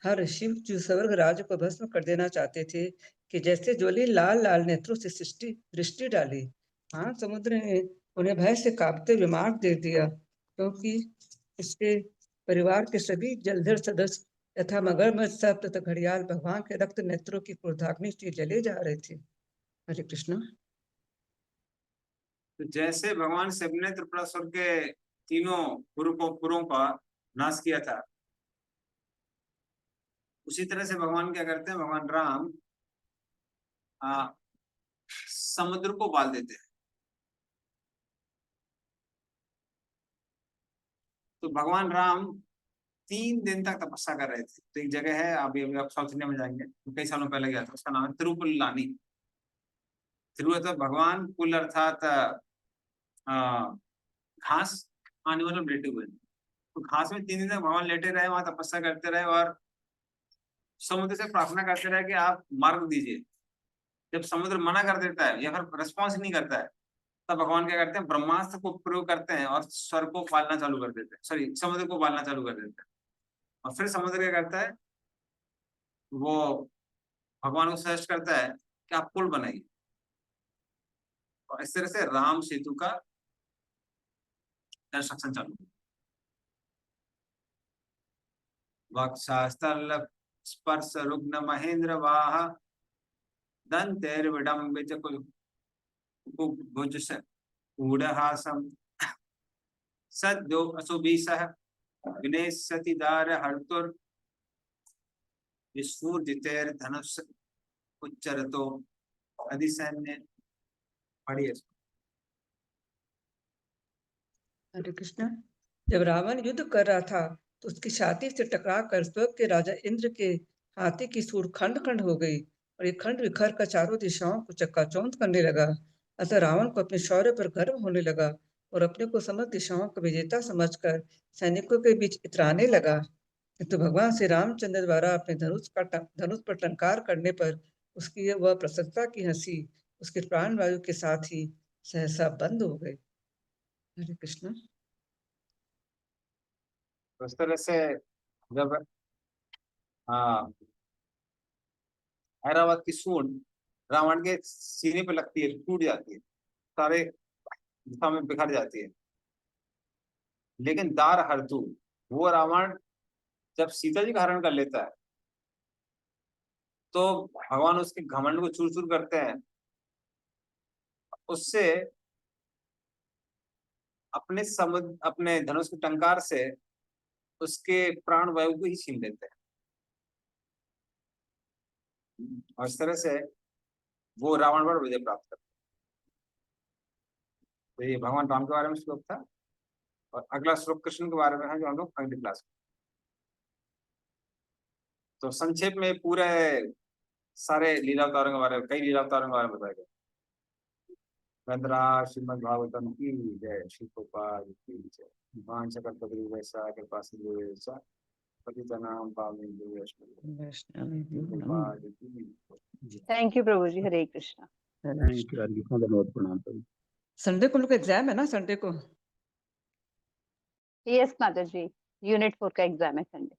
हर शिव जो स्वर्ग राज्य को भस्म कर देना चाहते थे कि जैसे ज्वली लाल लाल नेत्रों से सृष्टि दृष्टि डाली। हाँ, समुद्र ने उन्हें भय से कांपते हुए मार दे दिया, क्योंकि इसके परिवार के सभी जलधर सदस्य तथा मगरमच्छ सब तथा घड़ियाल भगवान के रक्त नेत्रों की क्रोधाग्नि से जले जा रहे थे। हरे कृष्ण। तो जैसे भगवान शिव ने त्रिपुरासुर के तीनों पुरों का नाश किया था, उसी तरह से भगवान क्या करते हैं, भगवान राम समुद्र को बाल देते हैं। तो भगवान राम 3 दिन तक तपस्या कर रहे थे। तो एक जगह है, अभी आप साउथ इंडिया में जाएंगे, तो कई सालों पहले गया था, उसका नाम है तिरुपुल्लानी। तिरु तो भगवान, पुल अर्थात घास, आने वाले लेटे हुए। तो घास में 3 दिन तक भगवान लेटे रहे, वहां तपस्या करते रहे और समुद्र से प्रार्थना करते रहे कि आप मार्ग दीजिए। जब समुद्र मना कर देता है या फिर रिस्पॉन्स नहीं करता है, तब भगवान क्या करते हैं, ब्रह्मास्त्र को प्रयोग करते हैं और स्वर को पालना चालू कर देते हैं, सॉरी, समुद्र को पालना चालू कर देते हैं। और फिर समुद्र क्या करता है, वो भगवान को सजेस्ट करता है कि आप पुल बनाइए। और इस तरह से राम सेतु का कंस्ट्रक्शन चालू। वक्षस्थल स्पर्श रुग्ण महेंद्र वाह दंतेर विडम्बित भुज ऊढ़हासम सद्यो असुबीसः विनेशति दार हर्तुर विस्फूर्जितेर धनुष उच्चरतो अधिसैन्य। पढ़िए। हरे कृष्ण। जब रावण युद्ध कर रहा था तो उसकी छाती से टकराकर स्वर्ग के राजा इंद्र के हाथी की सूंड खंड खंड हो गई और ये खंड विखर कर चारों दिशाओं को चक्काचौंध करने लगा। अतः रावण को अपने शौर्य पर गर्व होने लगा और अपने को समस्त दिशाओं का विजेता समझकर सैनिकों के बीच इतराने लगा। किंतु भगवान श्री रामचंद्र द्वारा अपने धनुष पर टंकार करने पर उसकी वह प्रसन्नता की हंसी उसके प्राण वायु के साथ ही सहसा बंद हो गई। हरे कृष्ण। उस तरह से जब ऐरावत की सूंड रावण के सीने पे लगती है, टूट जाती है, सारे दिशा में बिखर जाती है। लेकिन दार हर्तु, वो रावण जब सीता जी का हरण कर लेता है तो भगवान उसके घमंड को चूर चूर करते हैं, उससे अपने धनुष के टंकार से उसके प्राण वायु को ही छीन लेते हैं। और इस तरह से वो रावण पर विजय प्राप्त करते हैं। तो ये भगवान राम के बारे में श्लोक था। और अगला श्लोक कृष्ण के बारे में है, जो हम लोग अगली क्लास में। तो संक्षेप में पूरे सारे लीला अवतारों के बारे में, कई लीला अवतारों के बारे में बताया गया। श्रीमद् भागवतम की जय, श्री गोपाल की जय। वैसा कृपा सिंधु वैसा पतितनां पावनेभ्यो वैष्णवेभ्यो की। Thank you, Prabhuji. Hare Krishna. धन्यवाद, प्रणाम। संडे को लोग एग्जाम है ना, संडे को? Yes, Mataji. Unit 4 का एग्जाम है संडे।